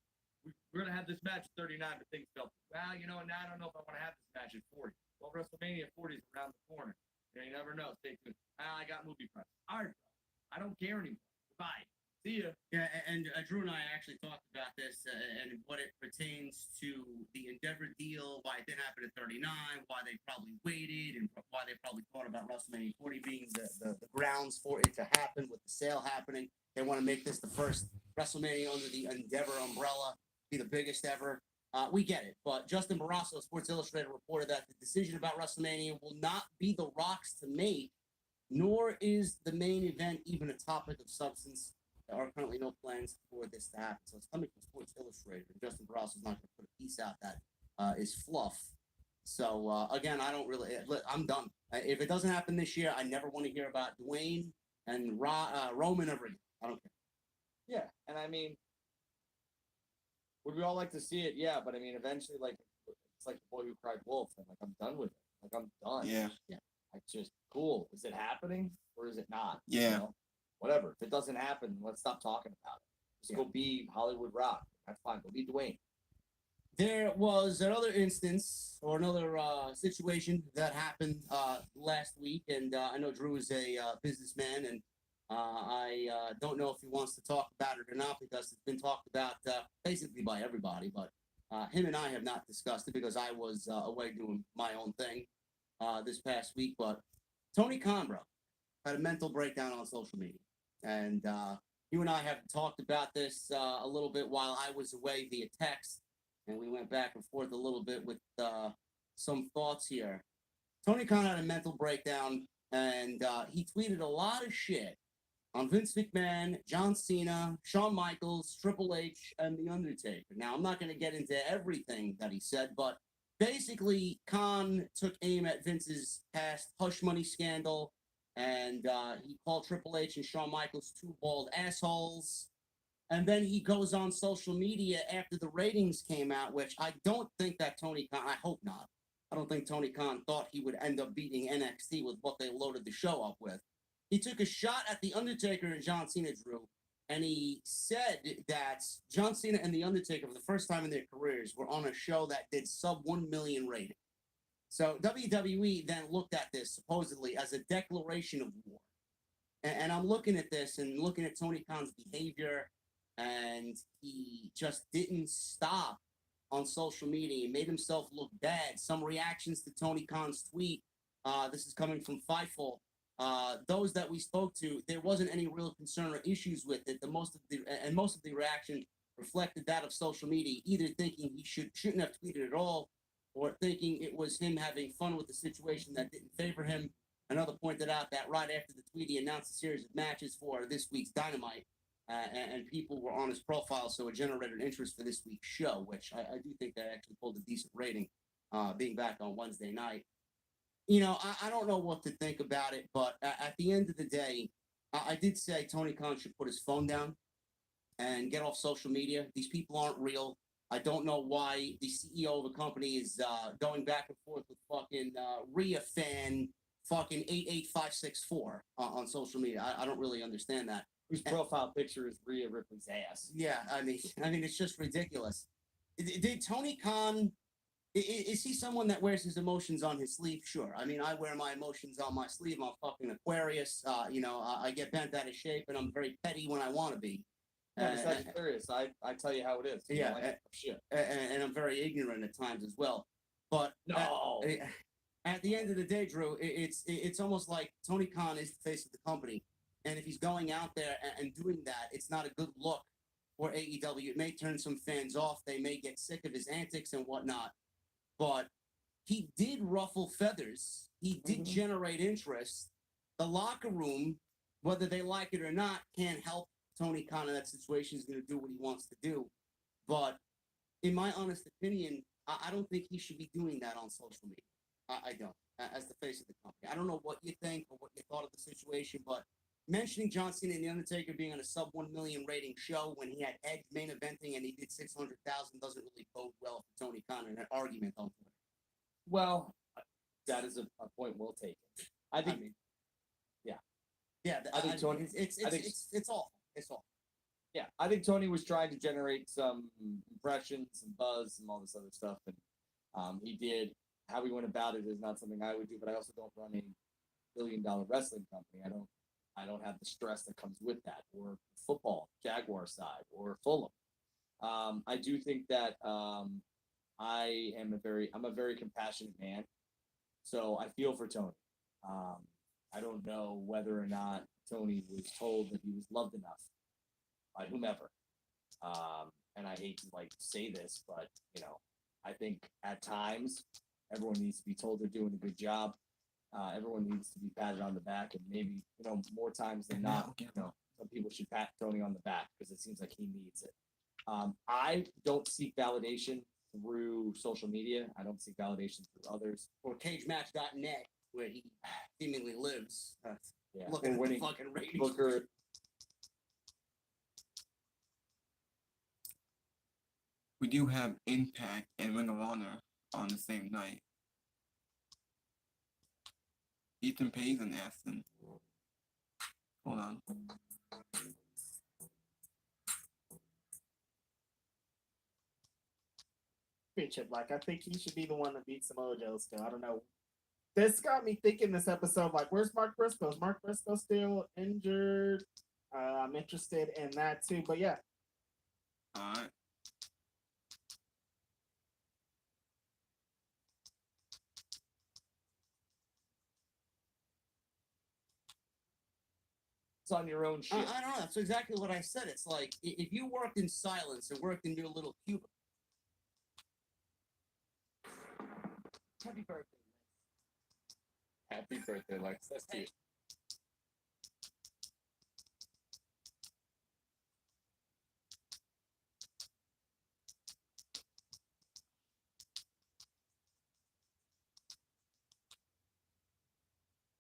we're gonna have this match at 39, but things fell. Well, you know, now I don't know if I want to have this match at 40. Well, WrestleMania 40 is around the corner. You never know. Stay tuned. I got movie press. All right, bro. I don't care anymore. Goodbye. See ya. Yeah, and Drew and I actually talked about this and what it pertains to the Endeavor deal, why it didn't happen at 39, why they probably waited, and why they probably thought about WrestleMania 40 being the grounds for it to happen with the sale happening. They want to make this the first WrestleMania under the Endeavor umbrella, be the biggest ever. We get it, but Justin Barrasso, Sports Illustrated, reported that the decision about WrestleMania will not be The Rock's to make, nor is the main event even a topic of substance. There are currently no plans for this to happen. So it's coming from Sports Illustrated. And Justin Barrasso's not going to put a piece out that is fluff. So, again, I don't really... I'm done. If it doesn't happen this year, I never want to hear about Dwayne and Roman ever again. I don't care. Yeah, and I mean, would we all like to see it? Yeah, but I mean, eventually, like, it's like the boy who cried wolf. And, like, I'm done with it. Like, I'm done. Yeah. I just, cool. Is it happening or is it not? Yeah. You know? Whatever. If it doesn't happen, let's stop talking about it. Just go be Hollywood Rock. That's fine. Go be Dwayne. There was another instance or another situation that happened last week, and I know Drew is a businessman, and I don't know if he wants to talk about it or not because it's been talked about basically by everybody, but him and I have not discussed it because I was away doing my own thing this past week. But Tony Khan, bro, had a mental breakdown on social media, and you and I have talked about this a little bit while I was away via text, and we went back and forth a little bit with some thoughts here. Tony Khan had a mental breakdown, and he tweeted a lot of shit on Vince McMahon, John Cena, Shawn Michaels, Triple H, and The Undertaker. Now, I'm not going to get into everything that he said, but basically, Khan took aim at Vince's past hush money scandal, and he called Triple H and Shawn Michaels two bald assholes. And then he goes on social media after the ratings came out, which I don't think that Tony Khan, I hope not. I don't think Tony Khan thought he would end up beating NXT with what they loaded the show up with. He took a shot at The Undertaker and John Cena, Drew, and he said that John Cena and The Undertaker, for the first time in their careers, were on a show that did sub 1 million rating. So WWE then looked at this supposedly as a declaration of war. And I'm looking at this and looking at Tony Khan's behavior, and he just didn't stop on social media. He made himself look bad. Some reactions to Tony Khan's tweet, this is coming from Fightful. Those that we spoke to, there wasn't any real concern or issues with it. Most of the reaction reflected that of social media, either thinking he shouldn't have tweeted at all, or thinking it was him having fun with the situation that didn't favor him. Another pointed out that right after the tweet, he announced a series of matches for this week's Dynamite, and people were on his profile, so it generated interest for this week's show, which I do think that actually pulled a decent rating, being back on Wednesday night. You know, I don't know what to think about it, but at the end of the day, I did say Tony Khan should put his phone down and get off social media. These people aren't real. I don't know why the CEO of a company is going back and forth with fucking Rhea fan fucking 88564 on social media. I don't really understand that. Whose profile picture is Rhea Ripley's ass? Yeah, I mean, it's just ridiculous. Did Tony Khan? Is he someone that wears his emotions on his sleeve? Sure. I mean, I wear my emotions on my sleeve. I'm fucking Aquarius. You know, I get bent out of shape, and I'm very petty when I want to be. Yeah, Sagittarius. I tell you how it is. Yeah, like shit. And I'm very ignorant at times as well. But No. At the end of the day, Drew, it's almost like Tony Khan is the face of the company, and if he's going out there and doing that, it's not a good look for AEW. It may turn some fans off. They may get sick of his antics and whatnot. But he did ruffle feathers. He did generate interest. The locker room, whether they like it or not, can't help Tony Khan in that situation. He's going to do what he wants to do. But in my honest opinion, I don't think he should be doing that on social media. I don't, as the face of the company. I don't know what you think or what you thought of the situation, but mentioning John Cena and The Undertaker being on a sub 1 million rating show when he had Edge main eventing and he did 600,000 doesn't really bode well for Tony Khan in an argument on Twitter. Well, that is a point well taken. I think. Yeah. I think Tony. It's awful. It's awful. Yeah, I think Tony was trying to generate some impressions, some buzz, and all this other stuff, and he did. How he went about it is not something I would do, but I also don't run a billion-dollar wrestling company. I don't have the stress that comes with that, or football, Jaguar side, or Fulham. I do think that I'm a very compassionate man, so I feel for Tony. I don't know whether or not Tony was told that he was loved enough by whomever. And I hate to say this, but I think at times everyone needs to be told they're doing a good job. Everyone needs to be patted on the back, and maybe more times than not, some people should pat Tony on the back because it seems like he needs it. I don't seek validation through social media. I don't seek validation through others. Or cagematch.net, where he seemingly lives. Yeah, Looking or at winning the fucking ratings. Booker. We do have Impact and Ring of Honor on the same night. Ethan Page and Aston. Hold on. Championship. Like, I think he should be the one that beats Samoa Joe still. I don't know. This got me thinking this episode, like, where's Mark Briscoe? Is Mark Briscoe still injured? I'm interested in that too. But yeah. Alright. It's on your own shit. I don't know. That's exactly what I said. It's like if you worked in silence and worked in your little cubicle. Happy birthday, Lex. Happy birthday, Lex. That's cute.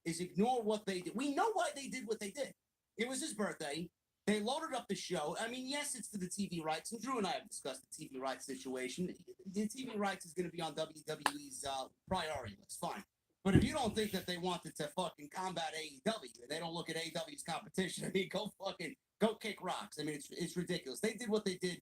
Is ignore what they did. We know why they did what they did. It was his birthday. They loaded up the show. I mean, yes, it's for the TV rights, and Drew and I have discussed the TV rights situation. The TV rights is going to be on WWE's priority list. Fine. But if you don't think that they wanted to fucking combat AEW, and they don't look at AEW's competition, I mean, go kick rocks. I mean, it's ridiculous. They did what they did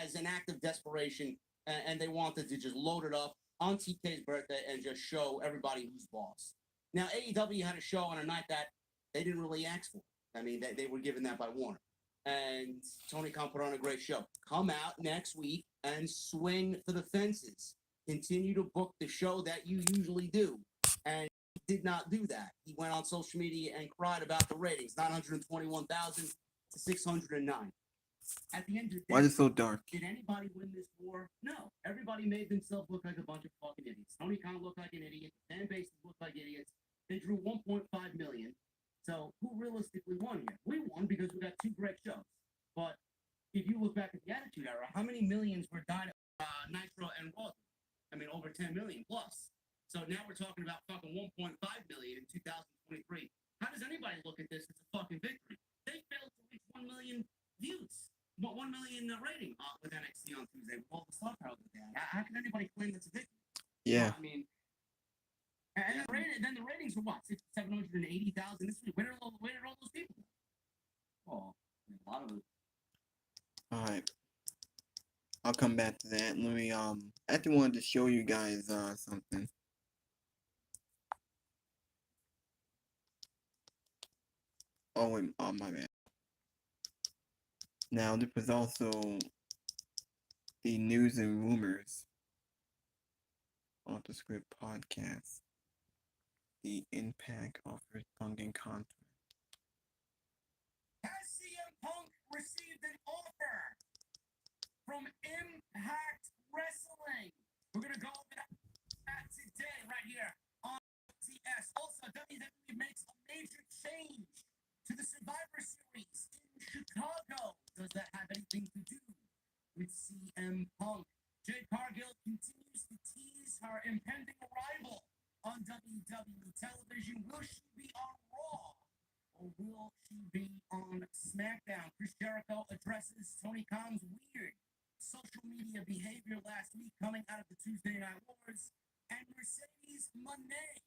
as an act of desperation, and they wanted to just load it up on TK's birthday and just show everybody who's boss. Now, AEW had a show on a night that they didn't really ask for. I mean, they were given that by Warner. And Tony Khan put on a great show. Come out next week and swing for the fences. Continue to book the show that you usually do. And he did not do that. He went on social media and cried about the ratings. 921,000 to 609. At the end of the day, Why is it so dark? did anybody win this war? No. Everybody made themselves look like a bunch of fucking idiots. Tony Khan looked like an idiot. Fan bases looked like idiots. They drew 1.5 million. So who realistically won here? We won because we got two great shows. But if you look back at the Attitude Era, how many millions were Nitro and Raw? I mean, over 10 million plus. So now we're talking about fucking 1.5 million in 2023. How does anybody look at this as a fucking victory? They failed to reach 1 million views. 1 million rating with NXT on Tuesday with all the star power that they had. How can anybody claim that's a victory? Yeah. I mean, and then the ratings were what? 780,000 this week. Where did all those people go? Well, a lot of it. Alright. I'll come back to that. Let me I actually wanted to show you guys something. Oh wait, oh my bad. Now this was also the news and rumors off the script podcast. The Impact offers Punk and contract. Has CM Punk received an offer from Impact Wrestling? We're gonna go over that today right here on TS. Also, WWE makes a major change to the Survivor Series in Chicago. Does that have anything to do with CM Punk? Jade Cargill continues to tease her impending arrival on WWE television. Will she be on Raw or will she be on SmackDown? Chris Jericho addresses Tony Khan's weird social media behavior last week coming out of the Tuesday Night Wars. And Mercedes Moné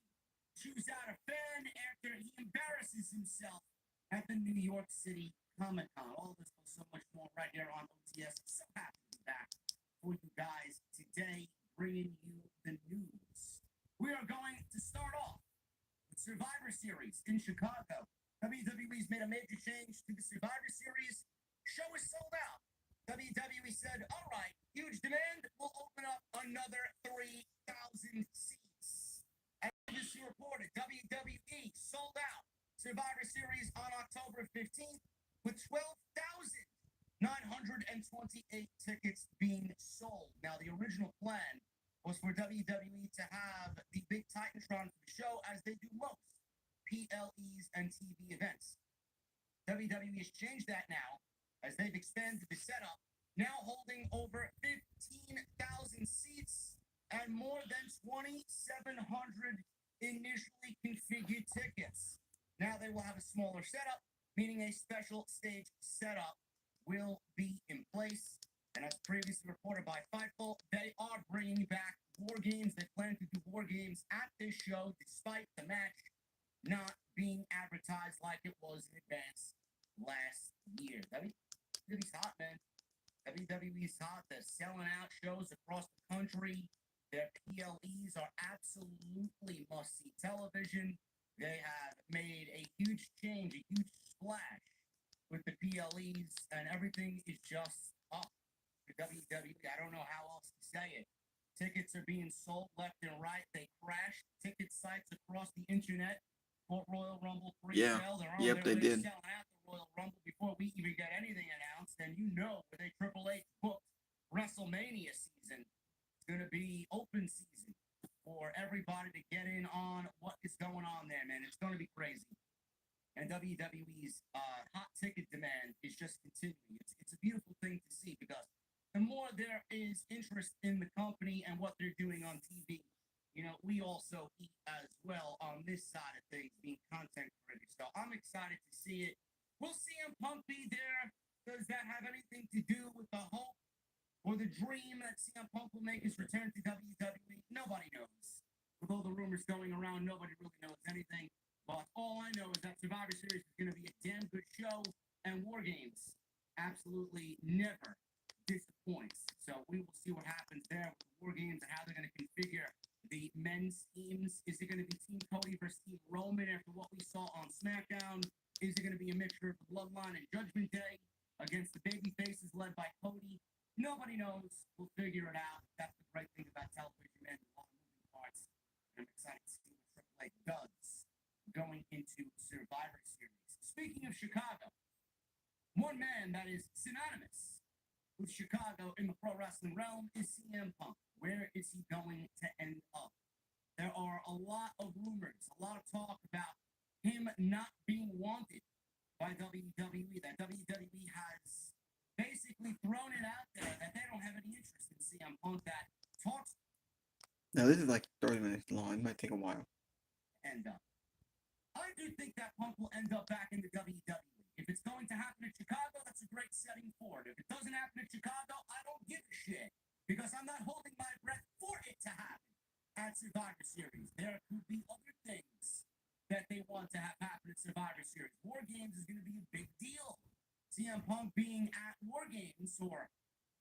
chews out a fan after he embarrasses himself at the New York City Comic Con. All this plus so much more right here on OTS. So happy to be back for you guys today, bringing you the news. We are going to start off with Survivor Series in Chicago. WWE's made a major change to the Survivor Series. Show is sold out. WWE said, all right, huge demand. We'll open up another 3,000 seats. As previously reported, WWE sold out Survivor Series on October 15th with 12,928 tickets being sold. Now, the original plan was for WWE to have the big Titantron for the show, as they do most PLEs and TV events. WWE has changed that now, as they've expanded the setup, now holding over 15,000 seats and more than 2,700 initially configured tickets. Now they will have a smaller setup, meaning a special stage setup will be in place. And as previously reported by Fightful, they are bringing back War Games. They plan to do War Games at this show, despite the match not being advertised like it was in advance last year. WWE's hot, man. WWE's hot. They're selling out shows across the country. Their PLEs are absolutely must-see television. They have made a huge change, a huge splash with the PLEs, and everything is just up for WWE. I don't know how else to say it. Tickets are being sold left and right. They crashed ticket sites across the internet for Royal Rumble pre-sale. They're on Yep, their they way did. selling out the Royal Rumble before we even get anything announced. And you know, where they Triple H booked WrestleMania season, it's going to be open season for everybody to get in on what is going on there, man. It's going to be crazy. And WWE's hot ticket demand is just continuing. It's a beautiful thing to see, because the more there is interest in the company and what they're doing on TV, you know, we also eat as well on this side of things, being content creators. So I'm excited to see it. Will CM Punk be there? Does that have anything to do with the hope or the dream that CM Punk will make his return to WWE? Nobody knows. With all the rumors going around, nobody really knows anything. But all I know is that Survivor Series is going to be a damn good show, and War Games absolutely never disappoints. So we will see what happens there with the War Games and how they're going to configure the men's teams. Is it going to be Team Cody versus Team Roman after what we saw on SmackDown? Is it going to be a mixture of the Bloodline and Judgment Day against the baby faces led by Cody? Nobody knows. We'll figure it out. That's the great thing about television, man. A lot of moving parts. And I'm excited to see what Triple H does going into Survivor Series. Speaking of Chicago, one man that is synonymous with Chicago in the pro wrestling realm is CM Punk. Where is he going to end up? There are a lot of rumors, a lot of talk about him not being wanted by WWE, that WWE has basically thrown it out there that they don't have any interest in CM Punk, that talks Now this is like 30 minutes long. It might take a while. end up. I do think that Punk will end up back in the WWE. If it's going to happen in Chicago, that's a great setting for it. If it doesn't happen in Chicago, I don't give a shit, because I'm not holding my breath for it to happen at Survivor Series. There could be other things that they want to have happen at Survivor Series. War Games is going to be a big deal. CM Punk being at War Games or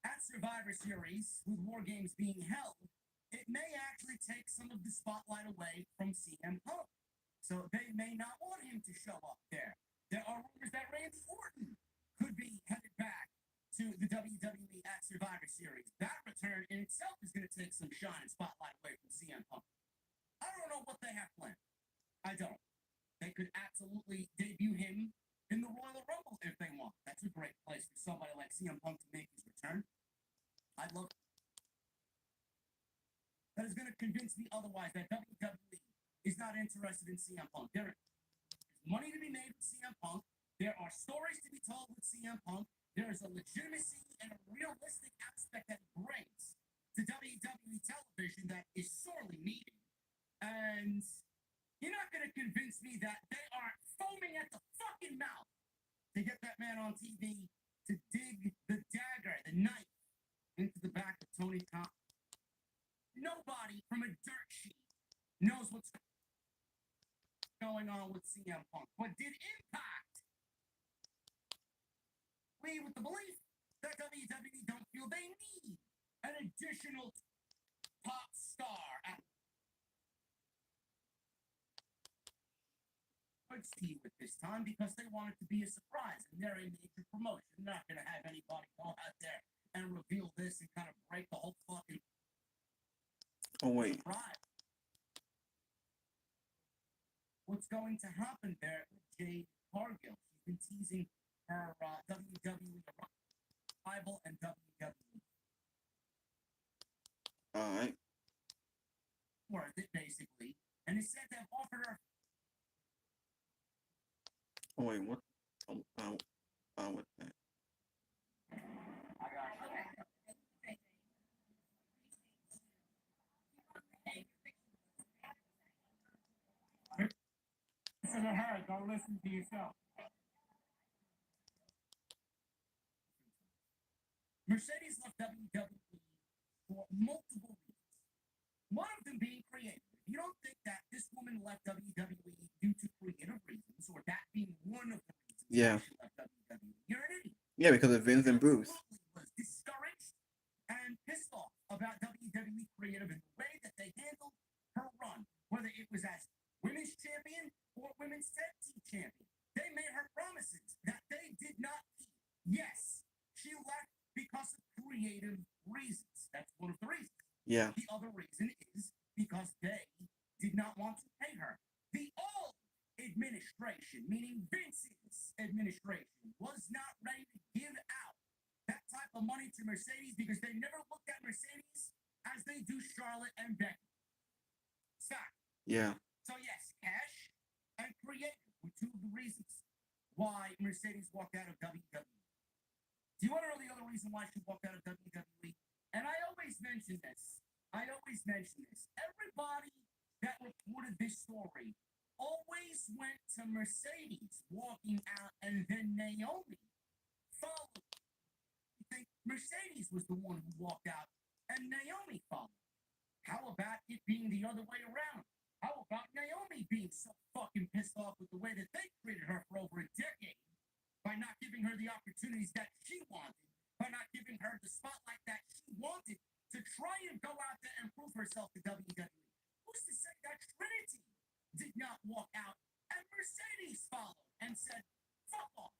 at Survivor Series with War Games being held, it may actually take some of the spotlight away from CM Punk. So they may not want him to show up there. There are rumors that Randy Orton could be headed back to the WWE at Survivor Series. That return in itself is going to take some shine and spotlight away from CM Punk. I don't know what they have planned. I don't. They could absolutely debut him in the Royal Rumble if they want. That's a great place for somebody like CM Punk to make his return. I'd love it. That is going to convince me otherwise, that WWE is not interested in CM Punk. There's money to be made with CM Punk. There are stories to be told with CM Punk. There is a legitimacy and a realistic aspect that it brings to WWE television that is sorely needed. And you're not going to convince me that they are foaming at the fucking mouth to get that man on TV to dig the dagger, the knife, into the back of Tony Khan. Nobody from a dirt sheet knows what's going on with CM Punk. But did Impact me with the belief that WWE don't feel they need an additional top star at Steve with this time because they want it to be a surprise and they're a major promotion. They're not going to have anybody go out there and reveal this and kind of break the whole fucking surprise. What's going to happen there with Jade Cargill? She's been teasing her WWE rival and WWE. All right. Worth it, basically. And it said they've offered her. Oh wait, what? What's that? Listen to her. Don't listen to yourself. Mercedes left WWE for multiple reasons. One of them being creative. If you don't think that this woman left WWE due to creative reasons, or that being one of the reasons Yeah. she left WWE, you're an idiot. Yeah, because of Vince and Bruce. Was discouraged and pissed off about WWE creative and the way that they handled her run, whether it was as women's champion or women's tag team champion. They made her promises that they did not keep. Yes, she left because of creative reasons. That's one of the reasons. Yeah. The other reason is because they did not want to pay her. The old administration, meaning Vince's administration, was not ready to give out that type of money to Mercedes because they never looked at Mercedes as they do Charlotte and Becky. Stop. Yeah. So yes, cash and creative were two of the reasons why Mercedes walked out of WWE. Do you want to know the other reason why she walked out of WWE? And I always mention this. Everybody that reported this story always went to Mercedes walking out, and then Naomi followed. You think Mercedes was the one who walked out, and Naomi followed? How about it being the other way around? How about Naomi being so fucking pissed off with the way that they treated her for over a decade by not giving her the opportunities that she wanted, by not giving her the spotlight that she wanted to try and go out there and prove herself to WWE? Who's to say that Trinity did not walk out and Mercedes followed and said, fuck off?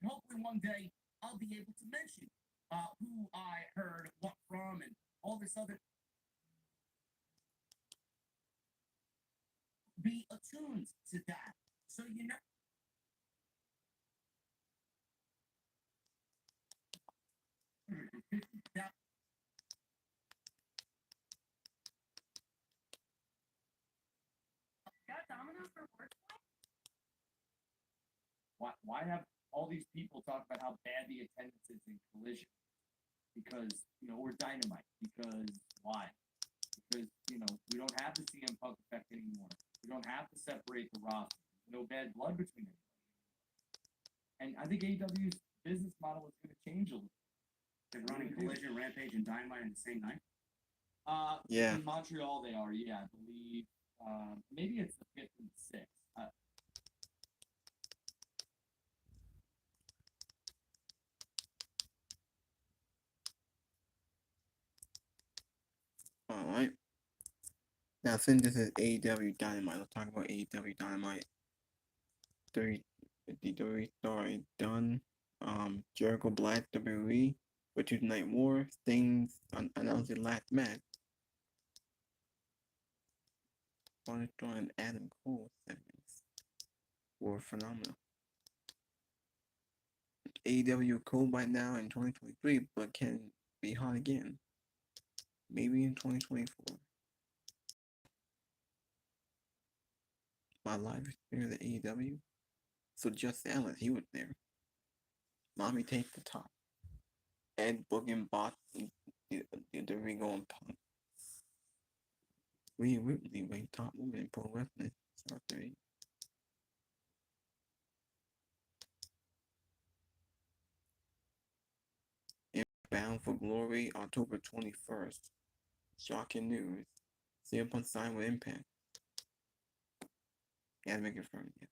And hopefully one day I'll be able to mention who I heard what from and all this other. Be attuned to that. So you know. Got Domino's for work? Why have all these people talk about how bad the attendance is in Collision? Because, or Dynamite. Because why? Because, we don't have the CM Punk effect anymore. We don't have to separate the roster. There's no bad blood between anybody. And I think AEW's business model is going to change a little. They're running Collision, Rampage, and Dynamite in the same night? Yeah. In Montreal, they are, I believe. Maybe it's the 5th and 6th. All right. Now, since this is AEW Dynamite, let's talk about AEW Dynamite. The story done. Jericho Black WWE for Tuesday Night War. Sting's announced the last match. Bonus and Adam Cole segments were phenomenal. AEW cold by now in 2023, but can be hot again. Maybe in 2024. My live experience at AEW. So just Allen, he was there. Mommy take the top. Ed Booking bought the Ringo and Punk. We Whitley way top woman in pro wrestling. Sorry. Bound for Glory, October 21st. Shocking news. CM Punk signed with Impact. Hasn't been confirmed yet.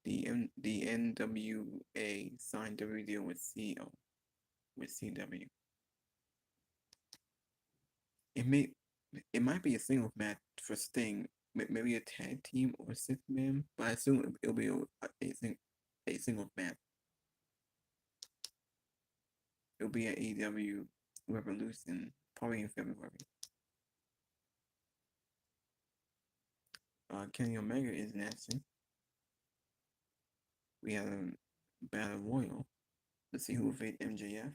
the NWA signed WWE deal with CW. It might be a single match for Sting, maybe a tag team or 6-man, but I assume it'll be a single match. It'll be at AEW Revolution, probably in February. Kenny Omega is announcing. We have a Battle Royal. Let's see who will face MJF.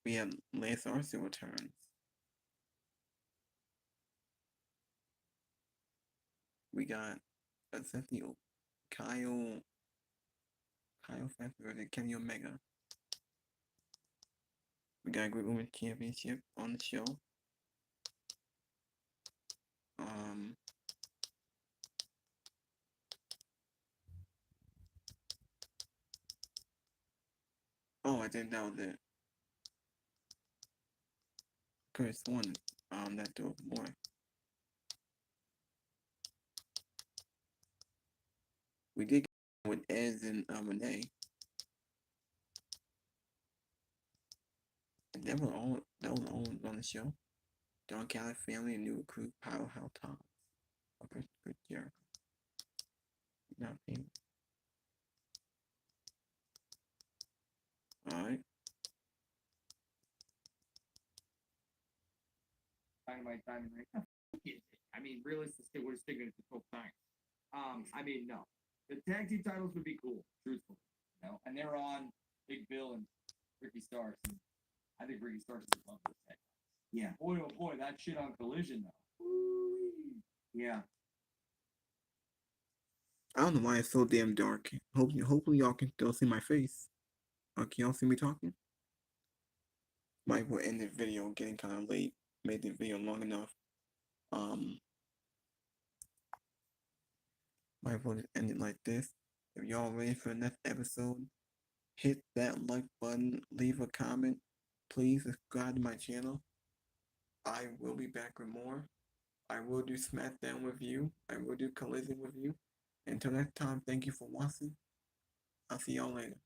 We have Lance Archer returns. We got essentially Kyle Fast versus Kenny Omega. We got a Great Women's Championship on the show. Oh, I think that was it. Chris won. That there was more. We did get with Ez and Renee. And that was all on the show. Don Callis family and new recruit Powerhouse Tom. Okay, good Jericho. Not paying. Alright. Dynamite. I mean, realistically, we're sticking to 12 times. I mean, no. The tag team titles would be cool, truthfully. You know, and they're on Big Bill and Ricky Starks. And I think Ricky Starks is above those tag titles. Yeah. Boy, oh boy, that shit on Collision, though. Woo-wee. Yeah. I don't know why it's so damn dark. Hopefully y'all can still see my face. Can y'all see me talking? Might will end the video getting kind of late. Made the video long enough. Might will just end it like this. If y'all ready for the next episode, hit that like button, leave a comment. Please subscribe to my channel. I will be back with more. I will do SmackDown with you. I will do Collision with you. Until next time, thank you for watching. I'll see y'all later.